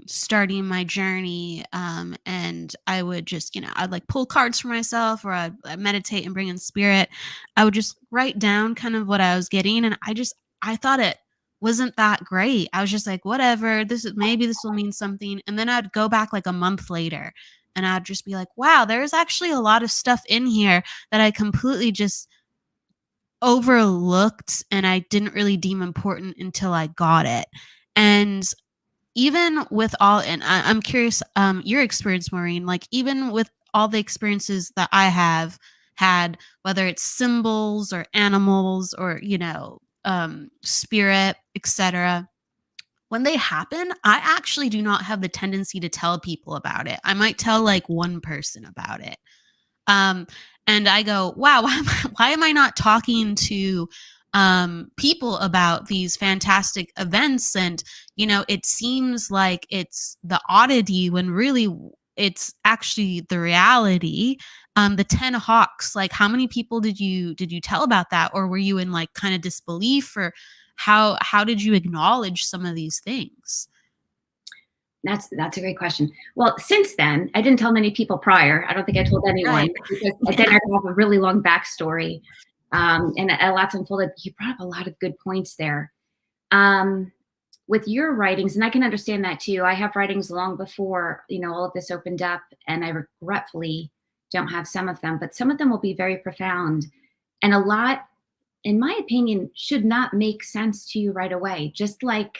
starting my journey, and I would just, I'd like pull cards for myself, or I'd meditate and bring in spirit. I would just write down kind of what I was getting, and I thought it wasn't that great. I was just like, whatever, maybe this will mean something. And then I'd go back like a month later, and I'd just be like, wow, there's actually a lot of stuff in here that I completely just overlooked and I didn't really deem important until I got it. And even with all, and I'm curious, your experience, Maureen, like even with all the experiences that I have had, whether it's symbols or animals or, spirit, etc., when they happen, I actually do not have the tendency to tell people about it. I might tell like one person about it. And I go, wow, why am I not talking to people about these fantastic events? And, it seems like it's the oddity when really it's actually the reality. The 10 hawks, like how many people did you tell about that? Or were you in like kind of disbelief, or how did you acknowledge some of these things? That's a great question. Well, since then, I didn't tell many people prior. I don't think I told anyone, Right. because then I have a really long backstory, and a lot's unfolded. You brought up a lot of good points there. With your writings, and I can understand that too. I have writings long before, all of this opened up, and I regretfully don't have some of them, but some of them will be very profound. And a lot, in my opinion, should not make sense to you right away, just like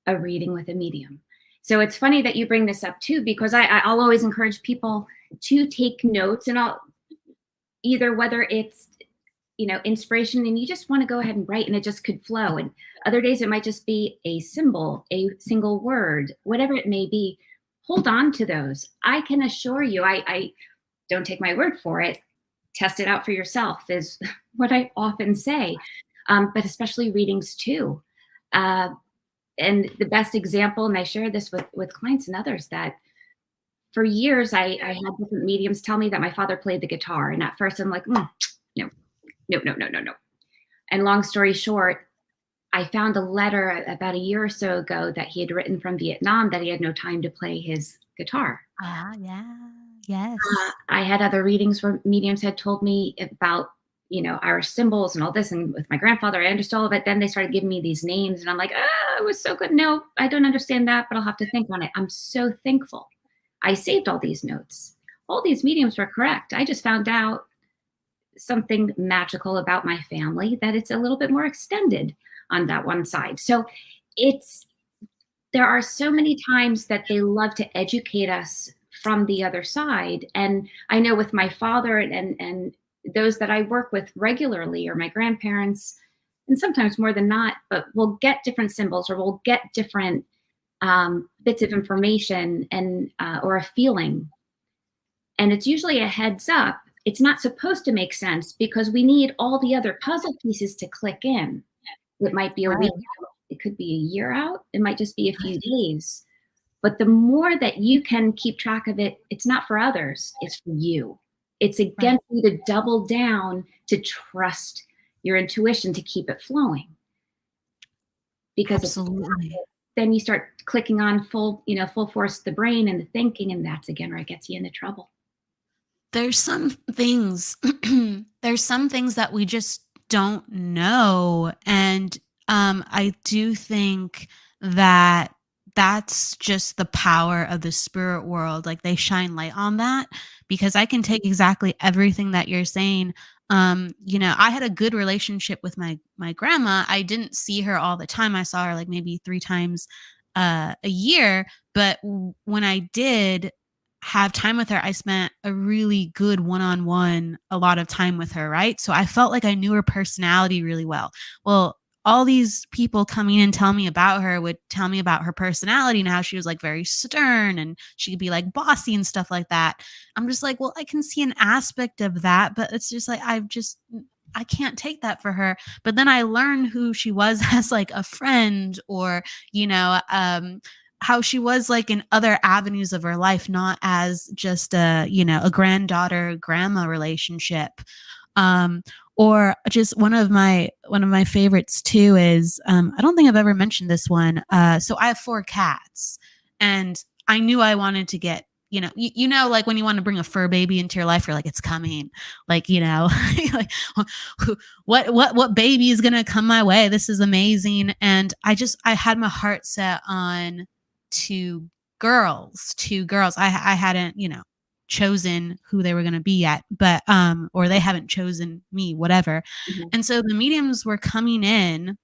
a reading with a medium. So it's funny that you bring this up too, because I'll always encourage people to take notes, and I'll either whether it's, inspiration and you just want to go ahead and write and it just could flow. And other days it might just be a symbol, a single word, whatever it may be. Hold on to those. I can assure you, I don't take my word for it. Test it out for yourself is what I often say, but especially readings too. And the best example, and I share this with clients and others, that for years I had different mediums tell me that my father played the guitar. And at first I'm like, no. And long story short, I found a letter about a year or so ago that he had written from Vietnam that he had no time to play his guitar. Yeah. Yes. I had other readings where mediums had told me about, our symbols and all this. And with my grandfather, I understood all of it. Then they started giving me these names and I'm like, it was so good. No, I don't understand that, but I'll have to think on it. I'm so thankful. I saved all these notes. All these mediums were correct. I just found out something magical about my family, that it's a little bit more extended on that one side. So there are so many times that they love to educate us from the other side. And I know with my father and those that I work with regularly, or my grandparents, and sometimes more than not, but we'll get different symbols, or we'll get different bits of information and or a feeling. And it's usually a heads up. It's not supposed to make sense because we need all the other puzzle pieces to click in. It might be a week out. It could be a year out. It might just be a few days. But the more that you can keep track of it, it's not for others. It's for you. It's against you to double down, to trust your intuition, to keep it flowing. Because absolutely, then you start clicking on full force the brain and the thinking, and that's again where it gets you into trouble. There's some things there's some things that we just don't know, and I do think that that's just the power of the spirit world. Like, they shine light on that, because I can take exactly everything that you're saying. I had a good relationship with my grandma. I didn't see her all the time. I saw her like maybe 3 times a year, but when I did have time with her, I spent a really good one-on-one, a lot of time with her, right? So I felt like I knew her personality really well. Well, all these people coming in telling me about her would tell me about her personality and how she was like very stern and she could be like bossy and stuff like that. I'm just like, well, I can see an aspect of that, but it's just like I can't take that for her. But then I learned who she was as like a friend, or how she was like in other avenues of her life, not as just a granddaughter grandma relationship. um or just one of my favorites too is, I don't think I've ever mentioned this one. So I have 4 cats, and I knew I wanted to get, like when you want to bring a fur baby into your life, you're like, it's coming, like, like, what baby is gonna come my way? This is amazing. And I had my heart set on 2 girls. I hadn't, chosen who they were going to be yet, but or they haven't chosen me, whatever. Mhm. And so the mediums were coming in,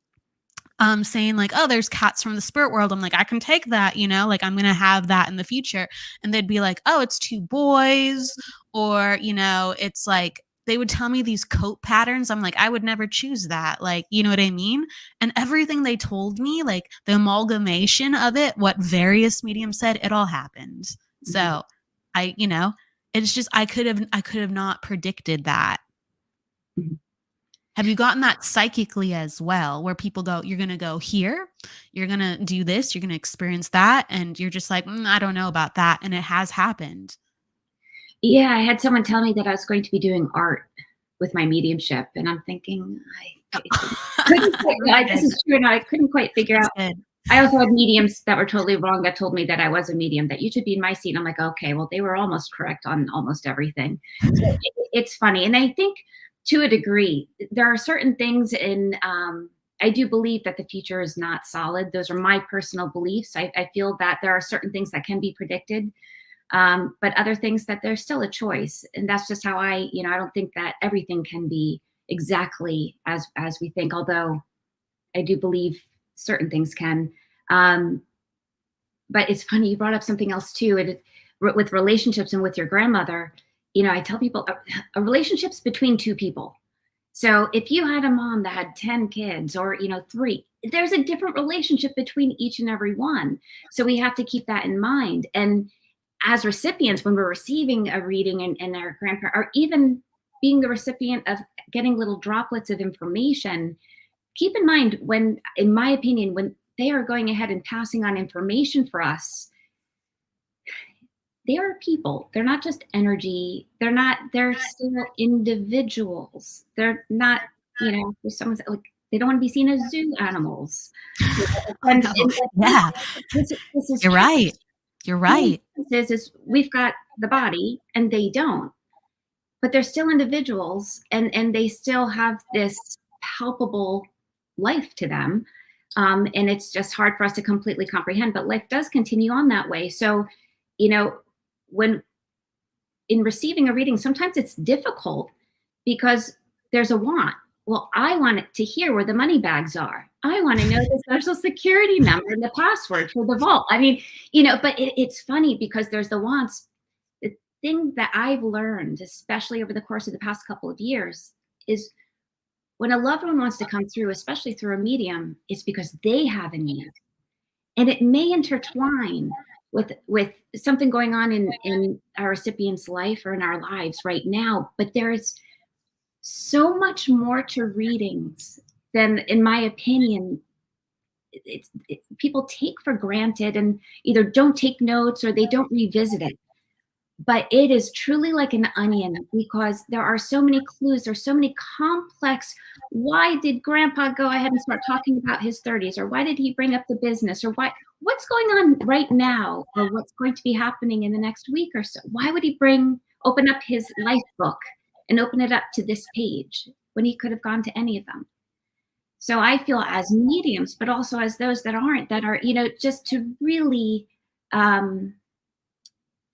saying like, oh, there's cats from the spirit world. I'm like, I can take that, like I'm going to have that in the future. And they'd be like, oh, it's 2 boys, or, it's like, they would tell me these coat patterns. I'm like, I would never choose that. Like, you know what I mean? And everything they told me, like the amalgamation of it, what various mediums said, it all happened. So I, it's just, I could have not predicted that. Mhm. Have you gotten that psychically as well, where people go, you're going to go here, you're going to do this, you're going to experience that, and you're just like, I don't know about that, and it has happened? Yeah, I had someone tell me that I was going to be doing art with my mediumship, and I'm thinking, I couldn't quite, this is true, and I couldn't quite figure That's out. good. I also had mediums that were totally wrong that told me that I was a medium, that you should be in my seat. I'm like, okay, well, they were almost correct on almost everything. So it's funny. And I think to a degree, there are certain things I do believe that the future is not solid. Those are my personal beliefs. I feel that there are certain things that can be predicted, but other things that there's still a choice. And that's just how I don't think that everything can be exactly as we think, although I do believe certain things can. Um, but it's funny, you brought up something else too. With relationships and with your grandmother, I tell people a relationship's between 2 people. So if you had a mom that had 10 kids, or 3, there's a different relationship between each and every one. So we have to keep that in mind. And as recipients, when we're receiving a reading, and our grandparent, or even being the recipient of getting little droplets of information, keep in mind, in my opinion, when they are going ahead and passing on information for us, they are people. They're not just energy. They're still individuals. They're not, if someone's like, they don't want to be seen as zoo animals. I know. Yeah, This is you're true. right. You're The only right. difference is we've got the body and they don't, but they're still individuals, and they still have this palpable life to them. And it's just hard for us to completely comprehend, but life does continue on that way. So, when in receiving a reading, sometimes it's difficult because there's a want. Well, I want it to hear where the money bags are. I want to know the social security number and the password for the vault. I mean, but it's funny because there's the wants. The thing that I've learned, especially over the course of the past couple of years, is when a loved one wants to come through, especially through a medium, it's because they have a need. And it may intertwine with something going on in our recipient's life or in our lives right now, but there's so much more to readings than, in my opinion, people take for granted, and either don't take notes or they don't revisit it. but it is truly like an onion because there are so many clues. There's so many complex. Why did grandpa go ahead and start talking about his 30s? Or why did he bring up the business? Or what's going on right now? Or what's going to be happening in the next week or so? Why would he open up his life book and open it up to this page when he could have gone to any of them? So I feel as mediums, but also as those that aren't, that are, just to really,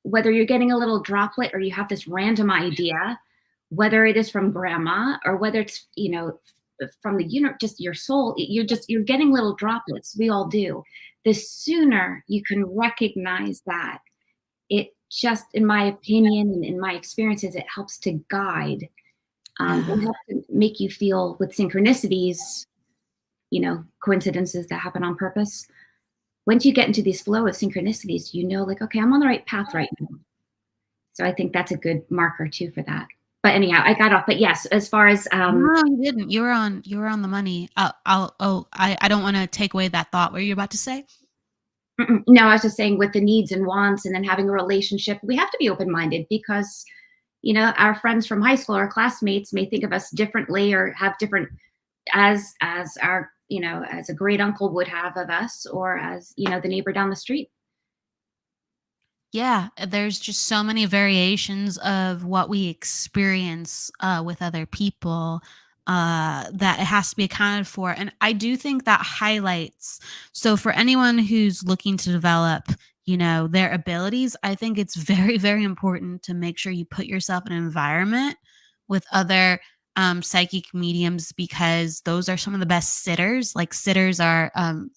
whether you're getting a little droplet or you have this random idea, whether it is from grandma or whether it's, from the just your soul, you're getting little droplets. We all do. The sooner you can recognize that, it just, in my opinion and in my experiences, it helps to guide, it helps to make you feel with synchronicities, coincidences that happen on purpose. Once you get into these flow of synchronicities, like, okay, I'm on the right path right now. So I think that's a good marker too for that. But anyhow, I got off. But yes, as far as no, you didn't. You were on the money. I don't want to take away that thought. What were you about to say? No, I was just saying with the needs and wants and then having a relationship, we have to be open-minded because, our friends from high school, our classmates may think of us differently or have different as our, as a great uncle would have of us, or as, the neighbor down the street. Yeah, there's just so many variations of what we experience with other people that it has to be accounted for. And I do think that highlights. So for anyone who's looking to develop, their abilities, I think it's very, very important to make sure you put yourself in an environment with other psychic mediums, because those are some of the best sitters. Like, sitters are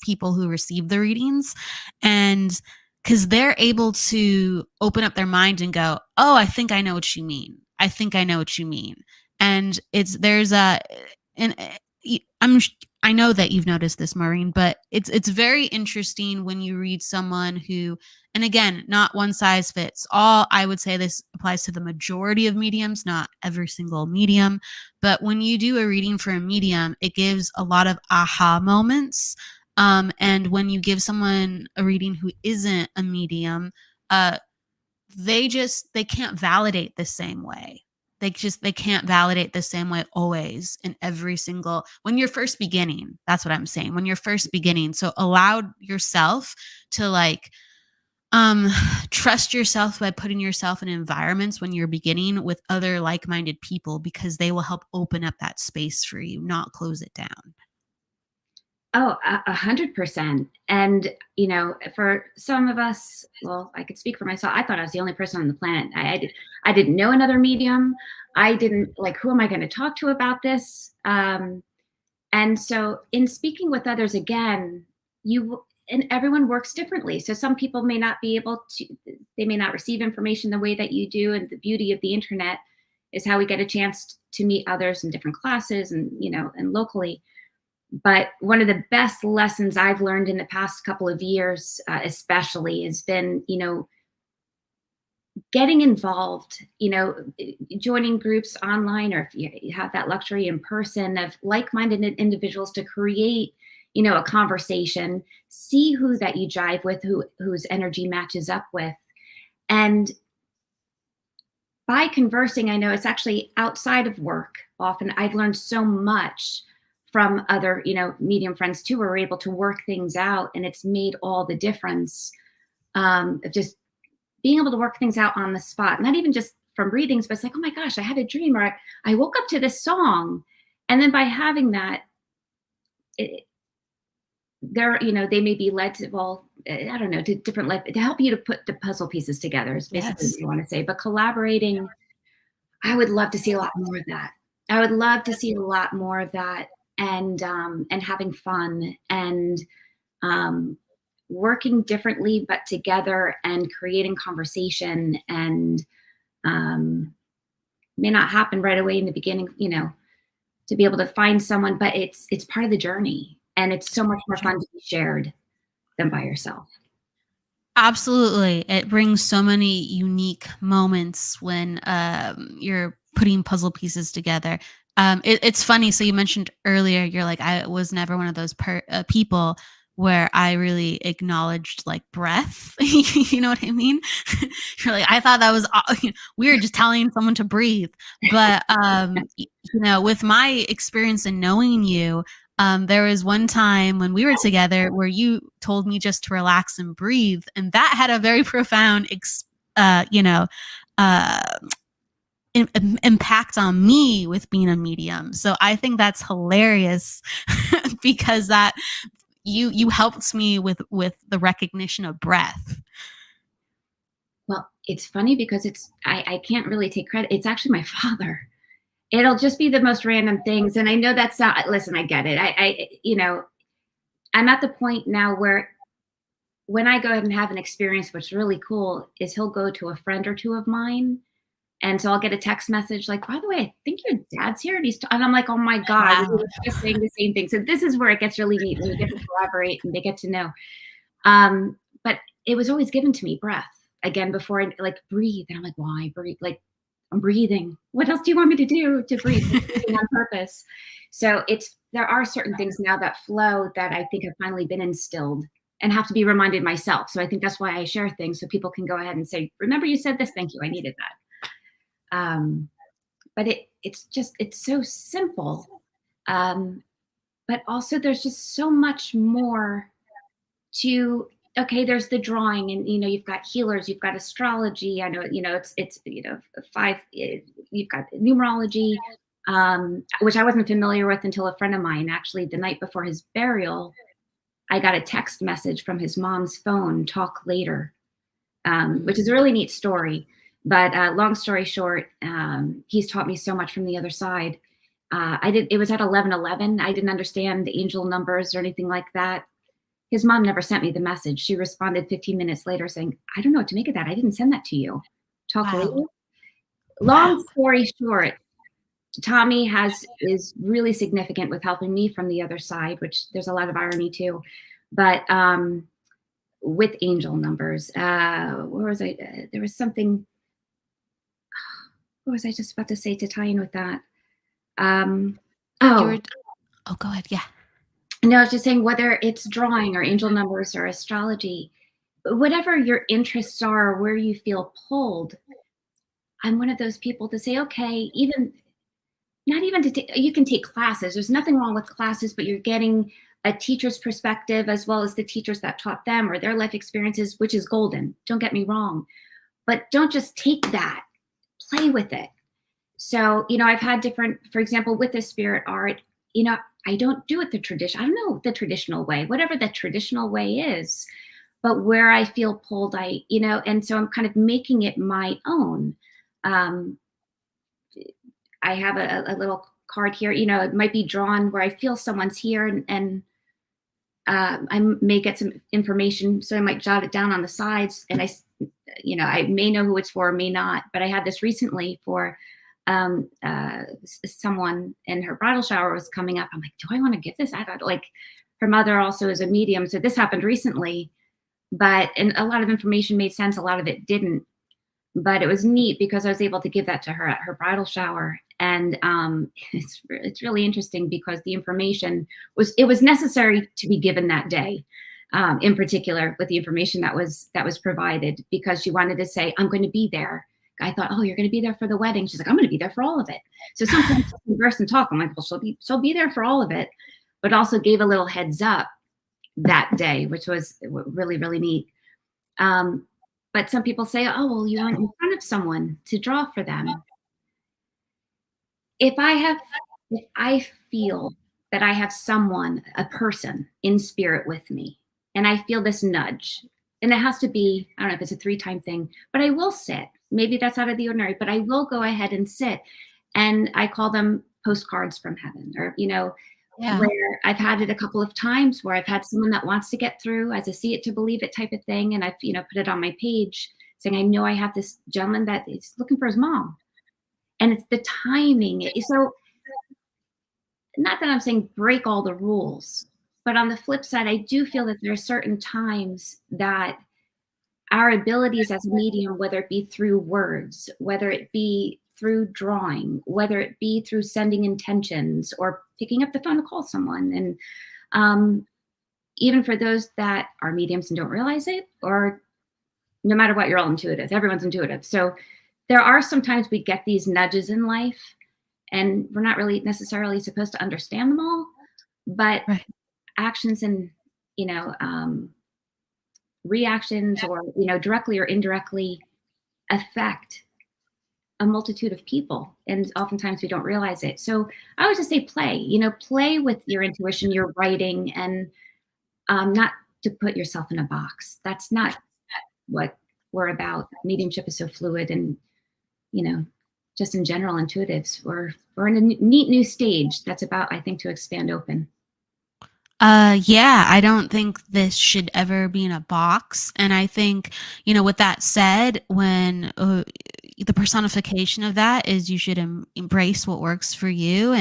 people who receive the readings, and because they're able to open up their mind and go, oh, I think I know what you mean. I think I know what you mean. And I know that you've noticed this, Maureen, but it's very interesting when you read someone who, and again, not one size fits all. I would say this applies to the majority of mediums, not every single medium. But when you do a reading for a medium, it gives a lot of aha moments. And when you give someone a reading who isn't a medium, they can't validate the same way. They can't validate the same way always in every single, when you're first beginning. That's what I'm saying. When you're first beginning. So allow yourself to trust yourself by putting yourself in environments when you're beginning with other like-minded people, because they will help open up that space for you, not close it down. Oh, 100%. And, for some of us, well, I could speak for myself. I thought I was the only person on the planet. I didn't know another medium. I didn't who am I going to talk to about this? And so in speaking with others, again, and everyone works differently. So some people may not be able to, they may not receive information the way that you do. And the beauty of the internet is how we get a chance to meet others in different classes and, and locally. But one of the best lessons I've learned in the past couple of years, especially, has been, getting involved, joining groups online, or if you have that luxury in person, of like-minded individuals to create, a conversation, see who that you jive with, whose energy matches up with. And by conversing, I know it's actually outside of work. Often I've learned so much from other, medium friends too, where we're able to work things out, and it's made all the difference of just being able to work things out on the spot, not even just from readings, but it's like, oh my gosh, I had a dream, or I woke up to this song. And then by having that, they may be led to, I don't know, to different life, to help you to put the puzzle pieces together is basically what you want to say. But collaborating, I would love to see a lot more of that. I would love to see a lot more of that. And having fun and working differently but together, and creating conversation, and may not happen right away in the beginning, to be able to find someone, but it's part of the journey, and it's so much more fun to be shared than by yourself. Absolutely. It brings so many unique moments when you're putting puzzle pieces together. It's funny. So you mentioned earlier, you're like, I was never one of those people. where I really acknowledged like breath. You know what I mean? You're like, I thought that was weird, just telling someone to breathe. But with my experience in knowing you, there was one time when we were together where you told me just to relax and breathe, and that had a very profound, impact on me with being a medium. So I think that's hilarious because that you helped me with the recognition of breath. Well, it's funny because I can't really take credit. It's actually my father. It'll just be the most random things. And I know that's not, listen, I get it. I'm at the point now where when I go ahead and have an experience, what's really cool is he'll go to a friend or two of mine. And so I'll get a text message like, by the way, I think your dad's here. And I'm like, oh my God, Wow. we were just saying the same thing. So this is where it gets really neat when you get to collaborate and they get to know. But it was always given to me, breath. Again, before I like breathe. And I'm like, why breathe? Like, I'm breathing. What else do you want me to do to breathe? I'm breathing on purpose. So there are certain things now that flow that I think have finally been instilled and have to be reminded myself. So I think that's why I share things so people can go ahead and say, remember you said this, thank you, I needed that. But it's so simple. But also there's just so much more to, okay, there's the drawing and, you've got healers, you've got astrology. I know, it's you've got numerology, which I wasn't familiar with until a friend of mine, actually the night before his burial, I got a text message from his mom's phone, talk later, which is a really neat story. But long story short, he's taught me so much from the other side. It was at 11:11. I didn't understand the angel numbers or anything like that. His mom never sent me the message. She responded 15 minutes later saying, I don't know what to make of that. I didn't send that to you. Talk later. Long story short, Tommy is really significant with helping me from the other side, which there's a lot of irony too. But with angel numbers, where was I? There was something. What was I just about to say to tie in with that? Go ahead. Yeah. No, I was just saying whether it's drawing or angel numbers or astrology, whatever your interests are, where you feel pulled, I'm one of those people to say, okay, you can take classes. There's nothing wrong with classes, but you're getting a teacher's perspective as well as the teachers that taught them or their life experiences, which is golden. Don't get me wrong, but don't just take that, play with it. So, I've had different, for example, with the spirit art, I don't do it I don't know the traditional way, whatever the traditional way is, but where I feel pulled, and so I'm kind of making it my own. I have a little card here, it might be drawn where I feel someone's here and I may get some information. So I might jot it down on the sides and I may know who it's for, may not, but I had this recently for someone, and her bridal shower was coming up. I'm like, do I want to give this? I got her mother also is a medium. So this happened recently, and a lot of information made sense. A lot of it didn't, but it was neat because I was able to give that to her at her bridal shower. And it's really interesting because the information was necessary to be given that day, in particular with the information that was provided, because she wanted to say, I'm going to be there. I thought, oh, you're going to be there for the wedding. She's like, I'm going to be there for all of it. So sometimes we converse and talk. I'm like, well, she'll be there for all of it, but also gave a little heads up that day, which was really, really neat. But some people say, oh, well, you aren't in front of someone to draw for them. If I feel that I have someone, a person in spirit with me, and I feel this nudge, and it has to be, I don't know if it's a 3-time thing, but I will sit. Maybe that's out of the ordinary, but I will go ahead and sit. And I call them postcards from heaven, or, where I've had it a couple of times where I've had someone that wants to get through as a see it to believe it type of thing. And I've, put it on my page saying, I know I have this gentleman that is looking for his mom. And it's the timing. So not that I'm saying break all the rules, but on the flip side, I do feel that there are certain times that our abilities as a medium, whether it be through words, whether it be through drawing, whether it be through sending intentions or picking up the phone to call someone. And, even for those that are mediums and don't realize it, or no matter what, you're all intuitive. Everyone's intuitive. So there are sometimes we get these nudges in life, and we're not really necessarily supposed to understand them all, but Right. actions and, reactions, or, directly or indirectly affect a multitude of people. And oftentimes we don't realize it. So I would just say play with your intuition, your writing, and not to put yourself in a box. That's not what we're about. Mediumship is so fluid, and, just in general, intuitives, we're in a neat new stage that's about, I think, to expand open. Yeah, I don't think this should ever be in a box. And I think, with that said, when the personification of that is you should embrace what works for you,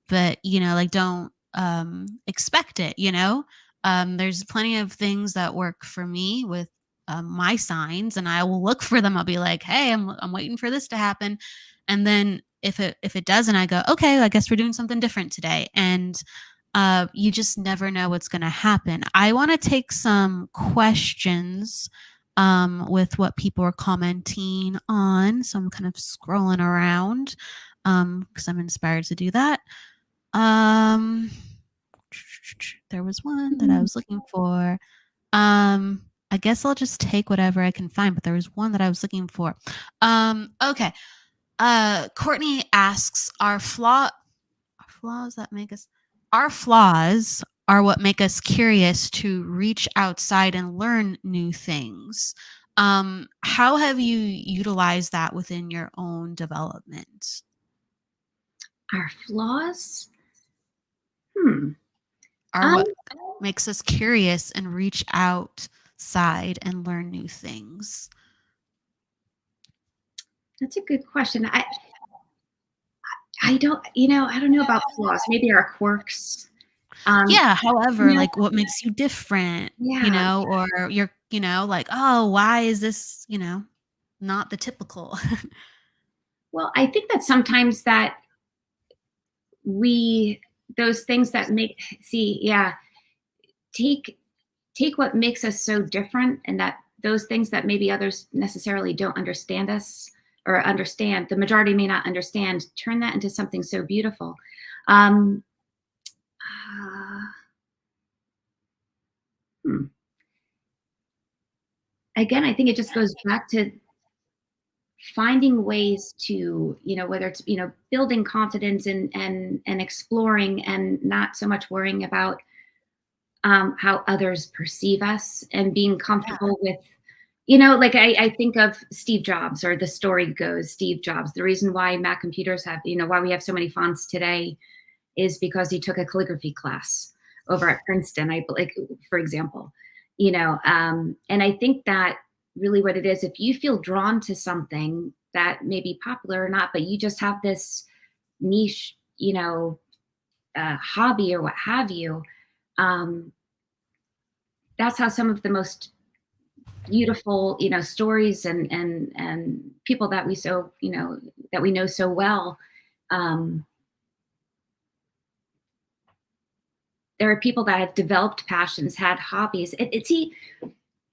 but, like, don't expect it, there's plenty of things that work for me with my signs, and I will look for them. I'll be like, hey, I'm waiting for this to happen. And then if it doesn't, I go, okay, I guess we're doing something different today. And you just never know what's going to happen. I want to take some questions with what people are commenting on. So I'm kind of scrolling around because I'm inspired to do that. There was one that I was looking for. I guess I'll just take whatever I can find, but there was one that I was looking for. Okay. Courtney asks, our flaws are what make us curious to reach outside and learn new things. How have you utilized that within your own development? Our flaws? Are what makes us curious and reach outside and learn new things? That's a good question. I don't know about flaws. Maybe our quirks. Yeah, however, like, what makes you different, Yeah. or you're, like, oh, why is this, not the typical? Well, I think that sometimes that those things that take what makes us so different, and that those things that maybe others necessarily don't understand us, or understand, the majority may not understand, turn that into something so beautiful. Um, Again, I think it just goes back to finding ways to, whether it's, building confidence, and exploring, and not so much worrying about how others perceive us, and being comfortable with, like I think of Steve Jobs, or the story goes, Steve Jobs, the reason why Mac computers have, why we have so many fonts today, is because he took a calligraphy class over at Princeton, for example, and I think that really what it is, if you feel drawn to something that may be popular or not, but you just have this niche, hobby or what have you, that's how some of the most beautiful, stories, and people that that we know so well, there are people that have developed passions, had hobbies.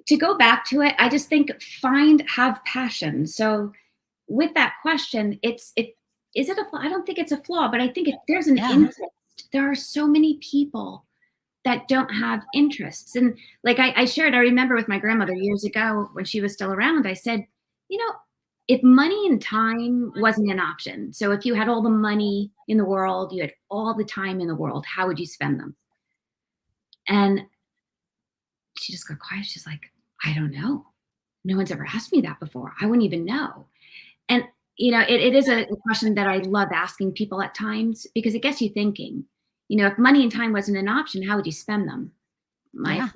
To go back to it, I just think have passion. So with that question, is it a flaw? I don't think it's a flaw, but I think if there's an interest, there are so many people that don't have interests. And like I shared, I remember with my grandmother years ago when she was still around, I said, if money and time wasn't an option, so if you had all the money in the world, you had all the time in the world, how would you spend them? And she just got quiet. She's like, I don't know. No one's ever asked me that before. I wouldn't even know. And, it is a question that I love asking people at times, because it gets you thinking, if money and time wasn't an option, how would you spend them? My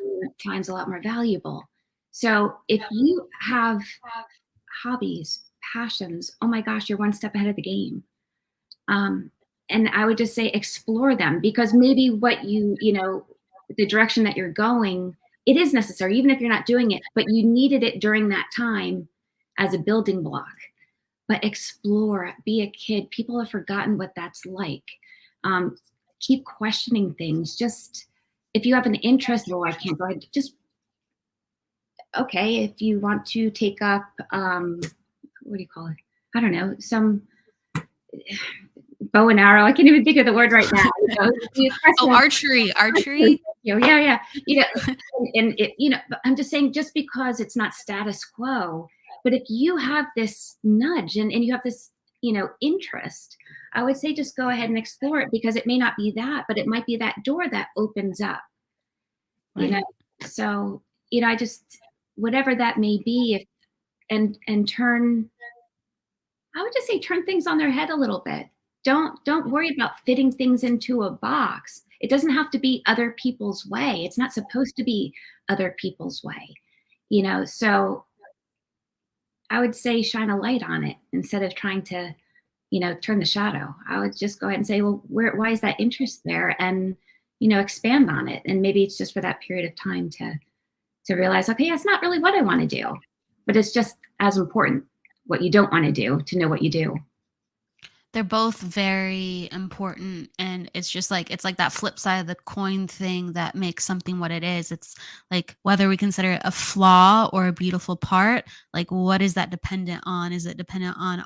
time's a lot more valuable. So if you have hobbies, passions, oh my gosh, you're one step ahead of the game. And I would just say explore them, because maybe what the direction that you're going, it is necessary, even if you're not doing it, but you needed it during that time as a building block. But explore, be a kid. People have forgotten what that's like. Keep questioning things. Just if you have an interest, oh, I can't go ahead. Just, okay, if you want to take up, what do you call it? I don't know, some bow and arrow. I can't even think of the word right now. Archery. Yeah. And it, but I'm just saying, just because it's not status quo, but if you have this nudge and you have this, interest, I would say just go ahead and explore it, because it may not be that, but it might be that door that opens up. Right. So, I just, whatever that may be, and turn, I would just say turn things on their head a little bit. Don't worry about fitting things into a box. It doesn't have to be other people's way. It's not supposed to be other people's way. So I would say shine a light on it instead of trying to, turn the shadow. I would just go ahead and say, well, why is that interest there? And, expand on it. And maybe it's just for that period of time to realize, okay, that's not really what I want to do, but it's just as important what you don't want to do to know what you do. They're both very important, and it's like that flip side of the coin thing that makes something what it is. It's like, whether we consider it a flaw or a beautiful part, like, what is that dependent on? Is it dependent on,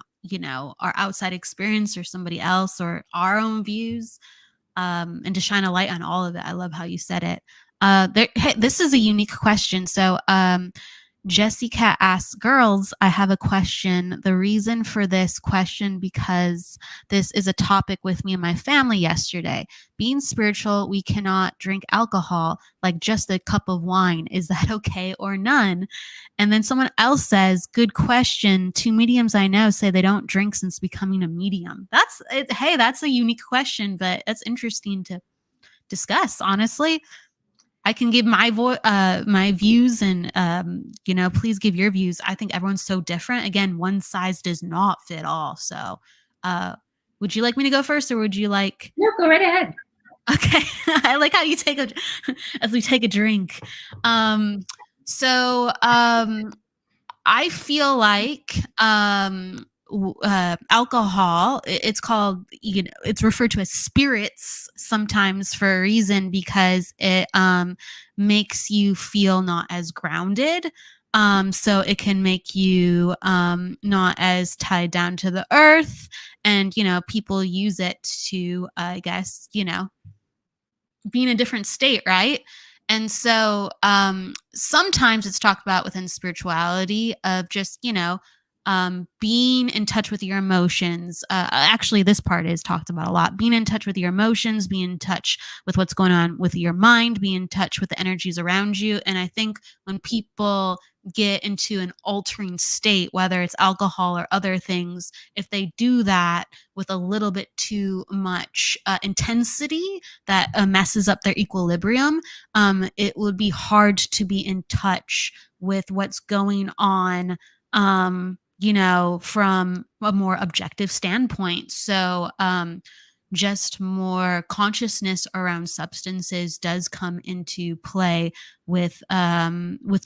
our outside experience or somebody else or our own views? And to shine a light on all of it. I love how you said it. Hey, this is a unique question. So, Jessie Cat asks, girls, I have a question. The reason for this question, because this is a topic with me and my family yesterday. Being spiritual, we cannot drink alcohol, like just a cup of wine. Is that okay or none? And then someone else says, good question. 2 mediums I know say they don't drink since becoming a medium. That's it. Hey, that's a unique question, but that's interesting to discuss, honestly. I can give my my views, and please give your views. I think everyone's so different. Again, one size does not fit all. So, would you like me to go first, or would you like? No, go right ahead. Okay, I like how you as we take a drink. I feel like alcohol, it's called, it's referred to as spirits sometimes for a reason, because it makes you feel not as grounded. So it can make you not as tied down to the earth, and people use it to, I guess, be in a different state, right? And so sometimes it's talked about within spirituality of just, being in touch with your emotions. Actually, this part is talked about a lot. Being in touch with your emotions, being in touch with what's going on with your mind, being in touch with the energies around you. And I think when people get into an altering state, whether it's alcohol or other things, if they do that with a little bit too much intensity, that messes up their equilibrium, it would be hard to be in touch with what's going on, from a more objective standpoint. So, just more consciousness around substances does come into play with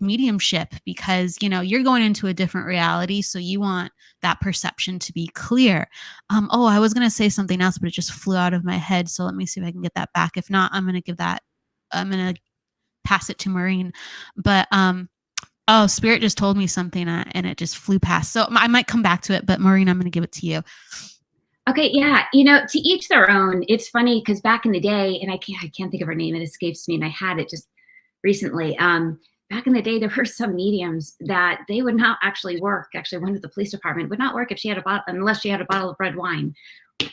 mediumship, because you're going into a different reality, so you want that perception to be clear. I was going to say something else, but it just flew out of my head, so let me see if I can get that back. If not, I'm going to pass it to Maureen. But Spirit just told me something, and it just flew past, so I might come back to it, but Maureen, I'm going to give it to you. Okay, yeah, to each their own. It's funny because back in the day, and I can't think of her name, it escapes me, and I had it just recently. Back in the day, there were some mediums that they would not actually work. Actually, one of the police department would not work if she had unless she had a bottle of red wine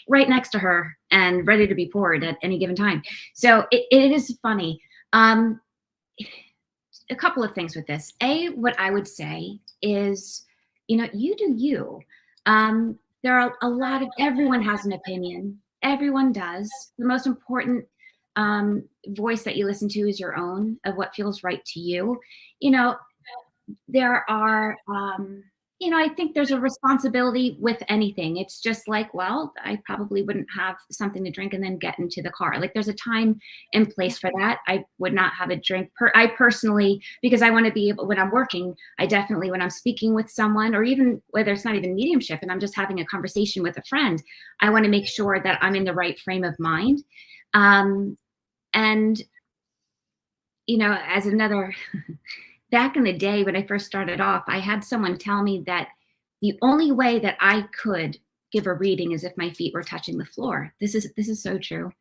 right next to her and ready to be poured at any given time. So it is funny. A couple of things with this. What I would say is, you do you. There are a lot of, everyone has an opinion. Everyone does. The most important voice that you listen to is your own, of what feels right to you. There are, I think there's a responsibility with anything. It's just like, well, I probably wouldn't have something to drink and then get into the car. Like, there's a time and place for that. I would not have a drink. I personally, because I want to be able, when I'm working, I definitely, when I'm speaking with someone, or even whether it's not even mediumship and I'm just having a conversation with a friend, I want to make sure that I'm in the right frame of mind. And as another, back in the day when I first started off, I had someone tell me that the only way that I could give a reading is if my feet were touching the floor. This is so true.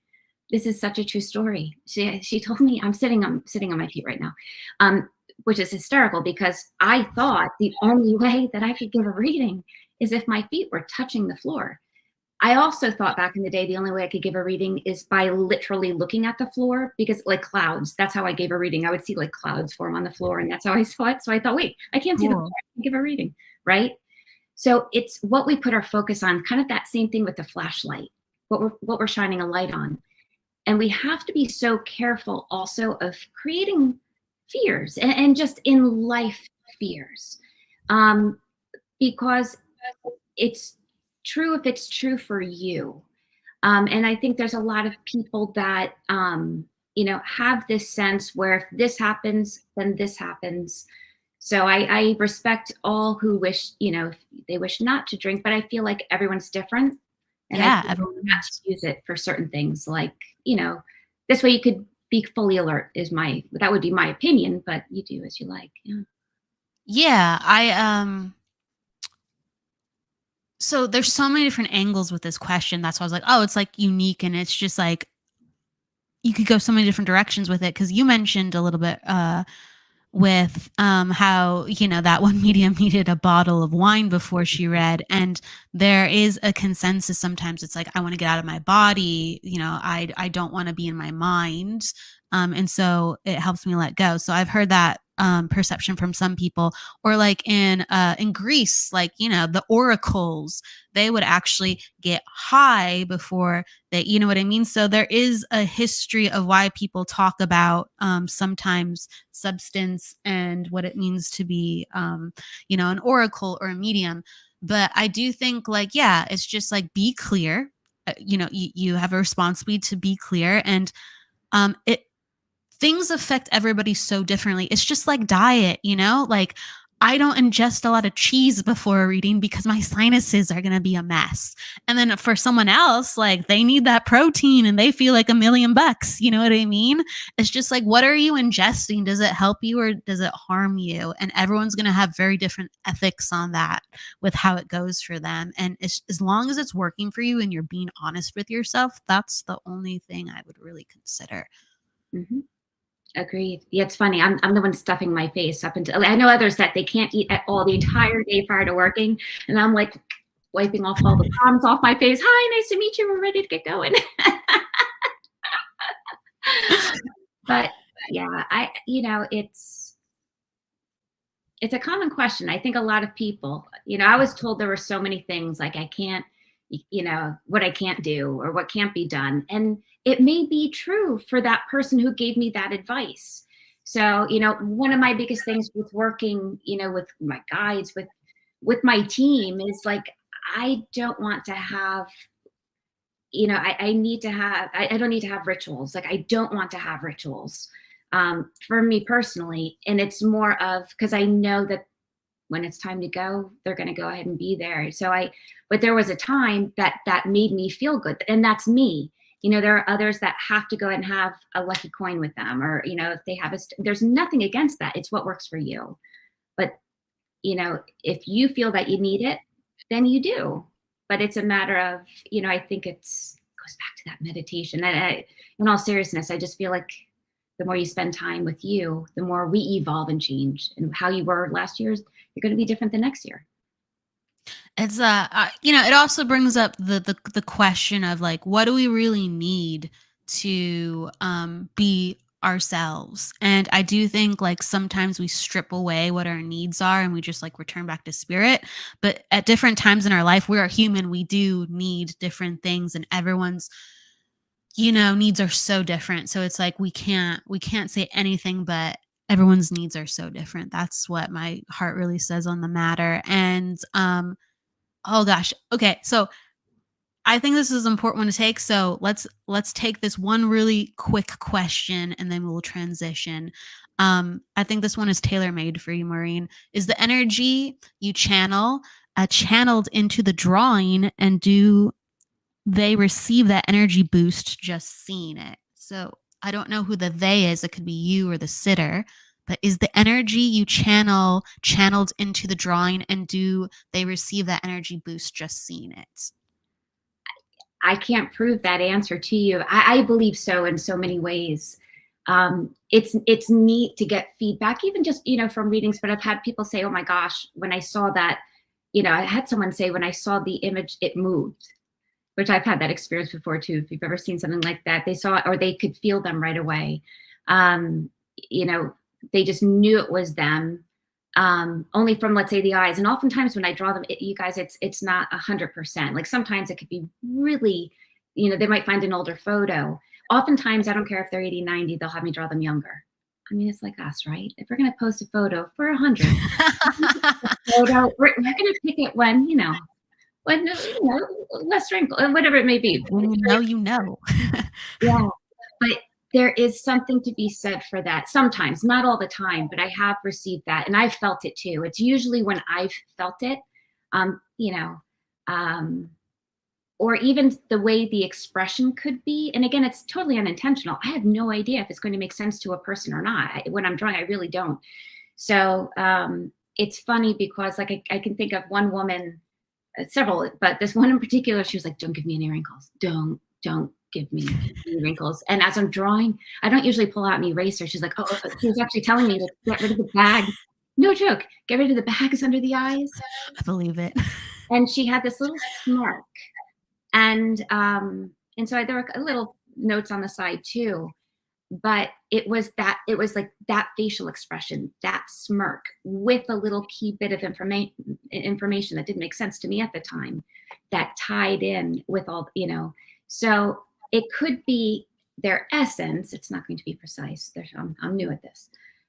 This is such a true story. She told me, I'm sitting on my feet right now, which is hysterical because I thought the only way that I could give a reading is if my feet were touching the floor. I also thought back in the day the only way I could give a reading is by literally looking at the floor, because like clouds, that's how I gave a reading. I would see like clouds form on the floor, and that's how I saw it. So I thought, wait, I can't see the floor. I can give a reading, right? So it's what we put our focus on, kind of that same thing with the flashlight, what we're shining a light on. And we have to be so careful also of creating fears and just in life fears, because it's true if it's true for you. And I think there's a lot of people that, have this sense where if this happens, then this happens. So I respect all who wish, if they wish not to drink, but I feel like everyone's different. And Yeah, I think not to use it for certain things, like, this way you could be fully alert that would be my opinion, but you do as you like. Yeah. Yeah, so there's so many different angles with this question. That's why I was like, oh, it's like unique, and it's just like you could go so many different directions with it. Because you mentioned a little bit with how that one medium needed a bottle of wine before she read, and there is a consensus. Sometimes it's like, I want to get out of my body, I don't want to be in my mind, and so it helps me let go. So I've heard that perception from some people. Or like in Greece, like the oracles, they would actually get high before they, you know what I mean? So there is a history of why people talk about sometimes substance and what it means to be an oracle or a medium. But I do think, like, yeah, it's just like, be clear. You have a responsibility to be clear, and it things affect everybody so differently. It's just like diet, like I don't ingest a lot of cheese before a reading because my sinuses are going to be a mess. And then for someone else, like they need that protein and they feel like $1,000,000. You know what I mean? It's just like, what are you ingesting? Does it help you or does it harm you? And everyone's going to have very different ethics on that with how it goes for them. And as long as it's working for you and you're being honest with yourself, that's the only thing I would really consider. Mm-hmm. Agreed. Yeah, it's funny. I'm the one stuffing my face up until, I know others that they can't eat at all the entire day prior to working, and I'm like wiping off all the crumbs off my face. Hi, nice to meet you. We're ready to get going. But yeah, it's a common question. I think a lot of people, I was told there were so many things like I can't, what I can't do or what can't be done. And it may be true for that person who gave me that advice. So, one of my biggest things with working, with my guides, with my team is like, I don't want to have, I need to have, I don't need to have rituals. Like, I don't want to have rituals for me personally. And it's more of, because I know that when it's time to go, they're going to go ahead and be there. But there was a time that made me feel good. And that's me. There are others that have to go and have a lucky coin with them, or, if they have there's nothing against that. It's what works for you. But, if you feel that you need it, then you do. But it's a matter of, I think goes back to that meditation. And in all seriousness, I just feel like the more you spend time with you, the more we evolve and change. And how you were last year, you're going to be different the next year. It's it also brings up the question of like, what do we really need to be ourselves? And I do think like sometimes we strip away what our needs are and we just like return back to spirit. But at different times in our life, we are human. We do need different things, and everyone's needs are so different. So it's like we can't say anything, but everyone's needs are so different. That's what my heart really says on the matter. And oh gosh. Okay. So I think this is an important one to take. So let's take this one really quick question and then we'll transition. I think this one is tailor-made for you, Maureen. Is the energy you channel channeled into the drawing, and do they receive that energy boost just seeing it? So I don't know who the they is. It could be you or the sitter. But is the energy you channeled into the drawing, and do they receive that energy boost just seeing it? I can't prove that answer to you. I believe so in so many ways. It's neat to get feedback, even just, from readings, but I've had people say, oh my gosh, when I saw that, I had someone say, when I saw the image, it moved, which I've had that experience before too. If you've ever seen something like that, they saw it or they could feel them right away. You know, they just knew it was them, only from, let's say, the eyes. And oftentimes when I draw them, you guys, it's not 100%. Like sometimes it could be really, they might find an older photo. Oftentimes, I don't care if they're 80, 90, they'll have me draw them younger. I mean, it's like us, right? If we're going to post a photo for 100, we're going to pick it when, less wrinkle, whatever it may be. You know. Yeah. But there is something to be said for that. Sometimes, not all the time, but I have received that, and I've felt it too. It's usually when I've felt it, or even the way the expression could be. And again, it's totally unintentional. I have no idea if it's going to make sense to a person or not. When I'm drawing, I really don't. So it's funny because, like, I can think of one woman, several, but this one in particular, she was like, "Don't give me any wrinkles. Don't give me any wrinkles." And as I'm drawing, I don't usually pull out an eraser. She's like, "Oh," she was actually telling me to get rid of the bag. No joke. Get rid of the bags under the eyes. I believe it. And she had this little smirk. And so there were little notes on the side too, but it was like that facial expression, that smirk, with a little key bit of information that didn't make sense to me at the time, that tied in with all, so it could be their essence. It's not going to be precise. I'm new at this,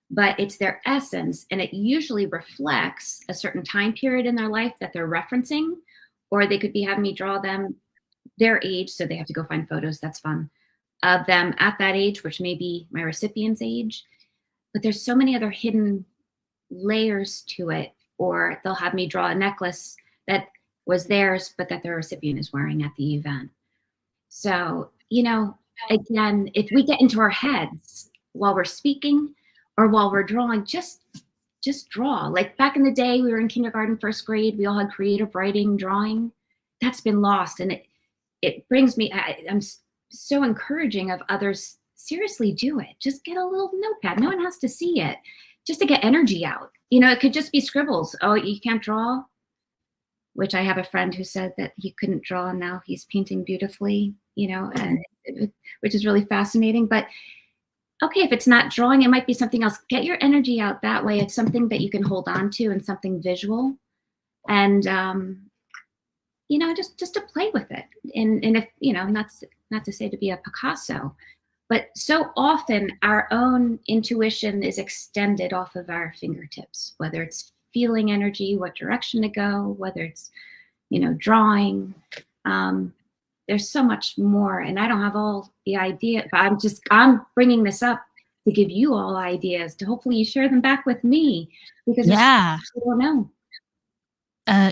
but it's their essence, and it usually reflects a certain time period in their life that they're referencing, or they could be having me draw them their age, so they have to go find photos. That's fun, of them at that age, which may be my recipient's age. But there's so many other hidden layers to it. Or they'll have me draw a necklace that was theirs, but that the recipient is wearing at the event. So, again, if we get into our heads while we're speaking or while we're drawing, just draw. Like back in the day, we were in kindergarten, first grade, we all had creative writing, drawing. That's been lost. And it brings me, I'm so encouraging of others, seriously do it. Just get a little notepad. No one has to see it, just to get energy out. It could just be scribbles. Oh, you can't draw? Which I have a friend who said that he couldn't draw, and now he's painting beautifully, and which is really fascinating. But okay, if it's not drawing, it might be something else. Get your energy out that way. It's something that you can hold on to and something visual. And, just to play with it. And if, not to say to be a Picasso, but so often our own intuition is extended off of our fingertips, whether it's feeling energy, what direction to go, whether it's, drawing. There's so much more, and I don't have all the idea, but I'm bringing this up to give you all ideas, to hopefully you share them back with me, because I don't know.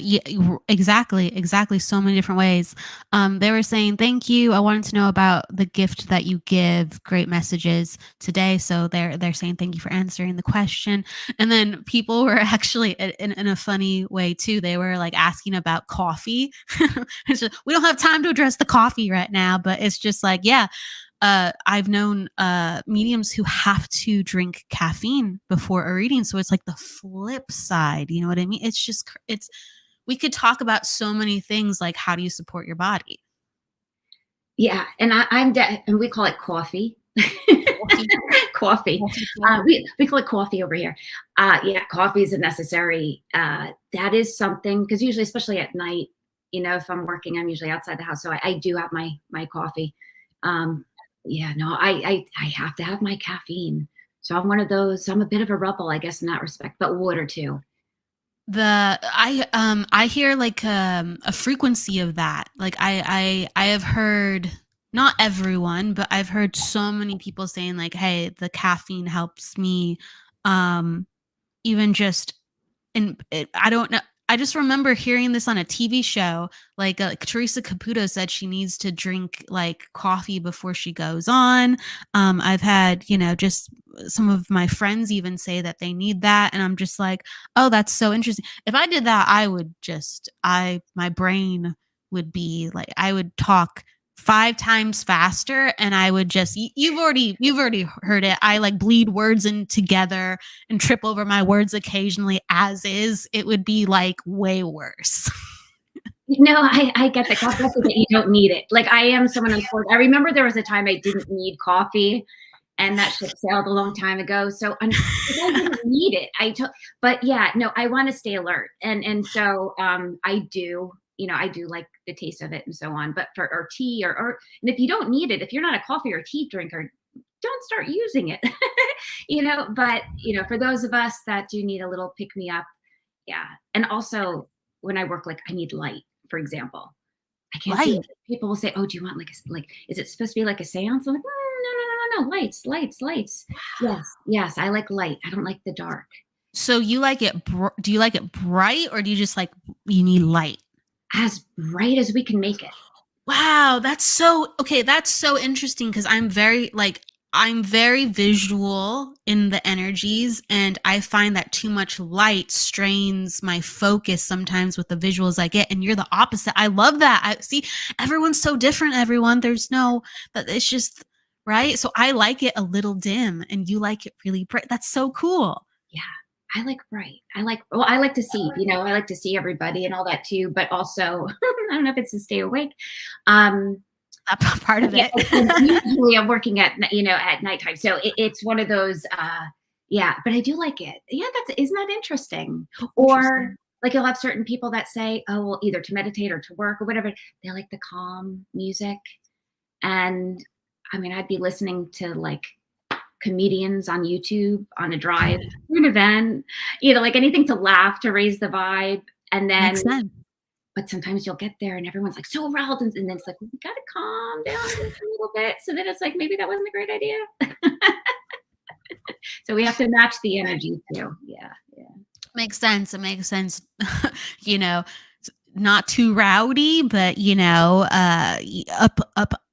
Yeah, exactly. So many different ways. They were saying, thank you. I wanted to know about the gift that you give. Great messages today. So they're saying, thank you for answering the question. And then people were actually in a funny way too. They were like asking about coffee. We don't have time to address the coffee right now, but it's just like, yeah. I've known mediums who have to drink caffeine before a reading. So it's like the flip side. You know what I mean? We could talk about so many things, like how do you support your body? Yeah. And and we call it coffee. Coffee. We call it coffee over here. Yeah, coffee is a necessary. That is something, because usually, especially at night, if I'm working, I'm usually outside the house. So I do have my coffee. Yeah, no, I have to have my caffeine. So I'm one of those. I'm a bit of a rebel, I guess, in that respect, but water too. I hear like a frequency of that. Like I have heard, not everyone, but I've heard so many people saying like, hey, the caffeine helps me, even just, I don't know. I just remember hearing this on a TV show. Like Teresa Caputo said she needs to drink like coffee before she goes on. I've had, just some of my friends even say that they need that. And I'm just like, oh, that's so interesting. If I did that, my brain would be like, I would talk 5 times faster, and I would just, you've already heard it. I like bleed words in together and trip over my words occasionally as is. It would be like way worse. I get that. God bless you that you don't need it. Like I am someone I remember there was a time I didn't need coffee, and that ship sailed a long time ago. So I didn't need it. But yeah, no, I want to stay alert. And so I do, I do like the taste of it and so on. But or tea or and if you don't need it, if you're not a coffee or tea drinker, don't start using it. But for those of us that do need a little pick me up, yeah. And also when I work, like I need light, for example. I can't see it. People will say, "Oh, do you want is it supposed to be like a seance?" I'm like, no, lights. Yes, I like light. I don't like the dark. So you like it, do you like it bright, or do you just like, you need light? As bright as we can make it. Wow, that's so interesting, because I'm very visual in the energies, and I find that too much light strains my focus sometimes with the visuals I get, and you're the opposite. I love that. I see, everyone's so different, but it's just right. So I like it a little dim, and you like it really bright. That's so cool. Yeah. I like bright. I like to see, I like to see everybody and all that too, but also, I don't know if it's to stay awake. That part of it. Usually I'm working at nighttime. So it's one of those, yeah, but I do like it. Yeah. Isn't that interesting? Or like you'll have certain people that say, oh, well, either to meditate or to work or whatever, they like the calm music. And I mean, I'd be listening to like comedians on YouTube on a drive to an event, like anything to laugh, to raise the vibe. And then, but sometimes you'll get there and everyone's like so riled, and then it's like, we got to calm down just a little bit. So then it's like, maybe that wasn't a great idea. So we have to match the energy too. Yeah. Makes sense. It makes sense. Not too rowdy, but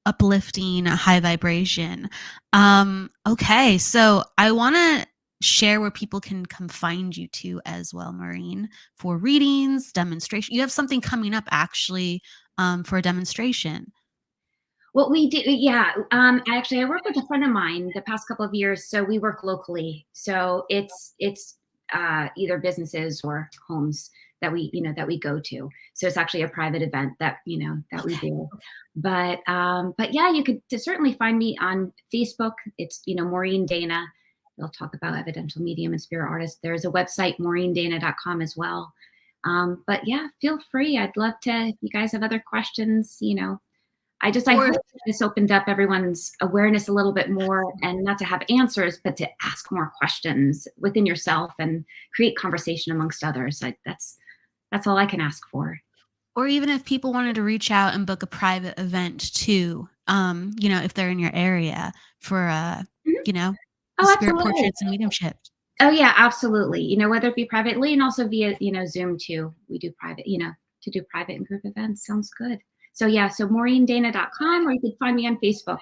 uplifting, high vibration. Okay, so I want to share where people can come find you to as well, Maureen, for readings, demonstration. You have something coming up actually, for a demonstration. Well, we do, yeah. Actually, I work with a friend of mine the past couple of years, so we work locally. So it's either businesses or homes that we go to. So it's actually a private event that we do. But yeah, you could certainly find me on Facebook. It's Maureen Dana. They'll talk about evidential medium and spirit artist. There's a website, MaureenDana.com as well. But yeah, feel free. I'd love to. If you guys have other questions, I hope this opened up everyone's awareness a little bit more, and not to have answers, but to ask more questions within yourself and create conversation amongst others. That's all I can ask for. Or even if people wanted to reach out and book a private event too, if they're in your area for, spirit portraits and mediumship. Oh yeah, absolutely. Whether it be privately and also via, Zoom too. We do private, to do private and group events. Sounds good. So yeah, so MaureenDana.com, or you can find me on Facebook.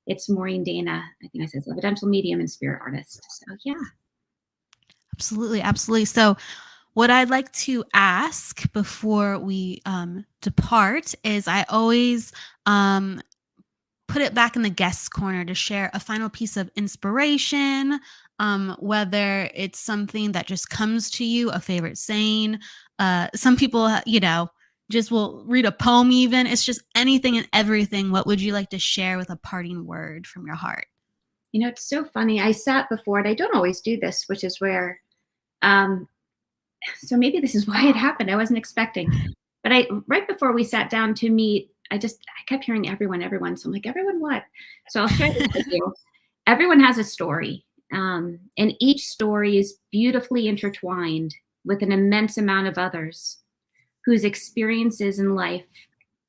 It's Maureen Dana. I think it says evidential medium and spirit artist. So yeah. Absolutely. So what I'd like to ask before we depart is, I always put it back in the guest's corner to share a final piece of inspiration, whether it's something that just comes to you, a favorite saying. Some people, just will read a poem even. It's just anything and everything. What would you like to share with a parting word from your heart? It's so funny. I sat before, and I don't always do this, which is where, so maybe this is why it happened. I wasn't expecting, but right before we sat down to meet, I kept hearing everyone. So I'm like, everyone what? So I'll share this with you. Everyone has a story, and each story is beautifully intertwined with an immense amount of others whose experiences in life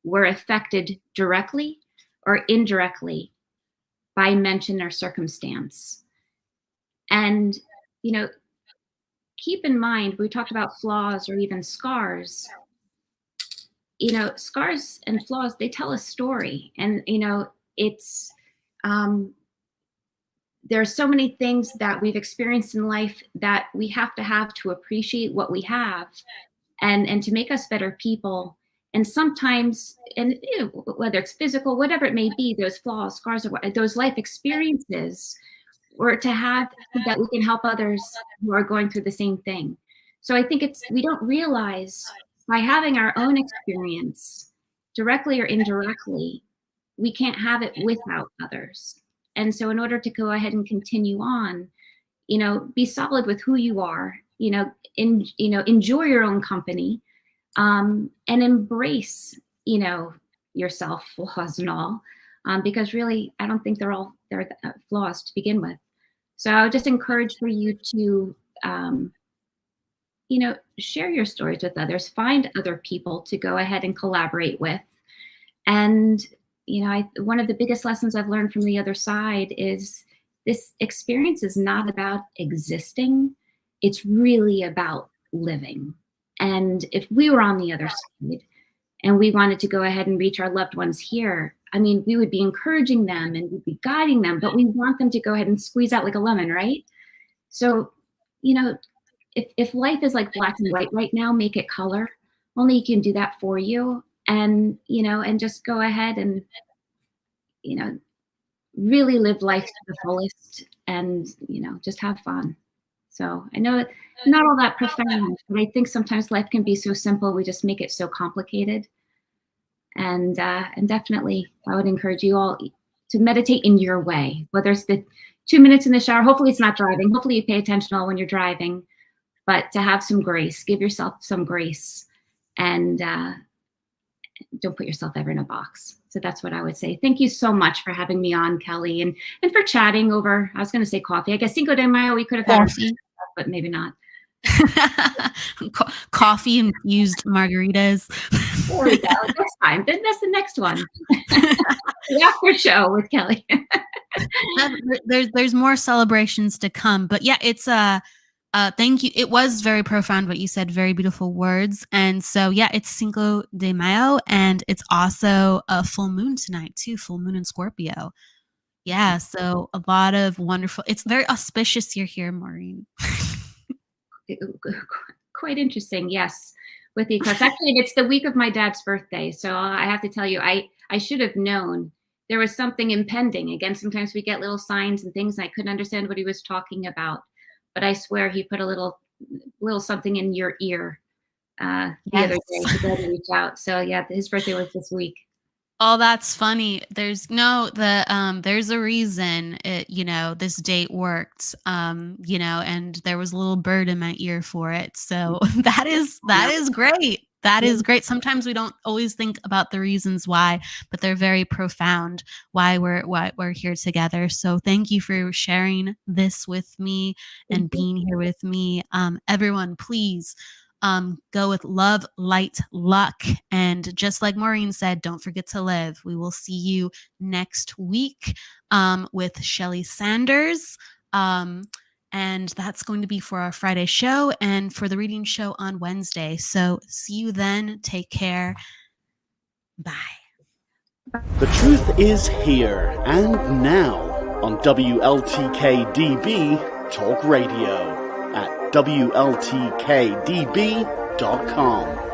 were affected directly or indirectly by mention or circumstance. And, keep in mind, we talked about flaws or even scars. Scars and flaws, they tell a story. And, it's, there are so many things that we've experienced in life that we have to appreciate what we have and to make us better people. And sometimes, and whether it's physical, whatever it may be, those flaws, scars, or those life experiences, or to have that we can help others who are going through the same thing. So I think we don't realize by having our own experience, directly or indirectly, we can't have it without others. And so in order to go ahead and continue on, be solid with who you are, enjoy your own company, and embrace, yourself, flaws and all, because really, I don't think they're flaws to begin with. So I would just encourage for you to, share your stories with others, find other people to go ahead and collaborate with. And, one of the biggest lessons I've learned from the other side is this experience is not about existing. It's really about living. And if we were on the other side and we wanted to go ahead and reach our loved ones here, I mean, we would be encouraging them and we'd be guiding them, but we want them to go ahead and squeeze out like a lemon, right? So, if life is like black and white right now, make it color. Only you can do that for you. And, and just go ahead and, really live life to the fullest and, just have fun. So I know it's not all that profound, but I think sometimes life can be so simple. We just make it so complicated. And definitely I would encourage you all to meditate in your way, whether it's the 2 minutes in the shower. Hopefully it's not driving. Hopefully you pay attention all when you're driving, but to have some grace, give yourself some grace, and don't put yourself ever in a box. So that's what I would say. Thank you so much for having me on, Kelly, and for chatting over, I was going to say coffee. I guess Cinco de Mayo, we could have had coffee, but maybe not. Coffee infused margaritas. There we go. Next time. That's the next one. The after show with Kelly. There's more celebrations to come, but yeah, it's thank you. It was very profound what you said. Very beautiful words. And so, yeah, it's Cinco de Mayo, and it's also a full moon tonight too. Full moon in Scorpio. Yeah. So a lot of wonderful. It's very auspicious year here, Maureen. Quite interesting. Yes. With the eclipse. Actually, it's the week of my dad's birthday. So I have to tell you, I should have known there was something impending. Again, sometimes we get little signs and things, and I couldn't understand what he was talking about. But I swear he put a little something in your ear the other day to go to reach out. So yeah, his birthday was this week. Oh, that's funny. There's a reason this date worked, and there was a little bird in my ear for it. So that is great. That is great. Sometimes we don't always think about the reasons why, but they're very profound why we're here together. So thank you for sharing this with me and being here with me. Everyone, please go with love, light, luck. And just like Maureen said, don't forget to live. We will see you next week with Shelly Sanders. And that's going to be for our Friday show and for the reading show on Wednesday. So see you then. Take care. Bye. The truth is here and now on WLTK-DB Talk Radio at WLTK-DB.com.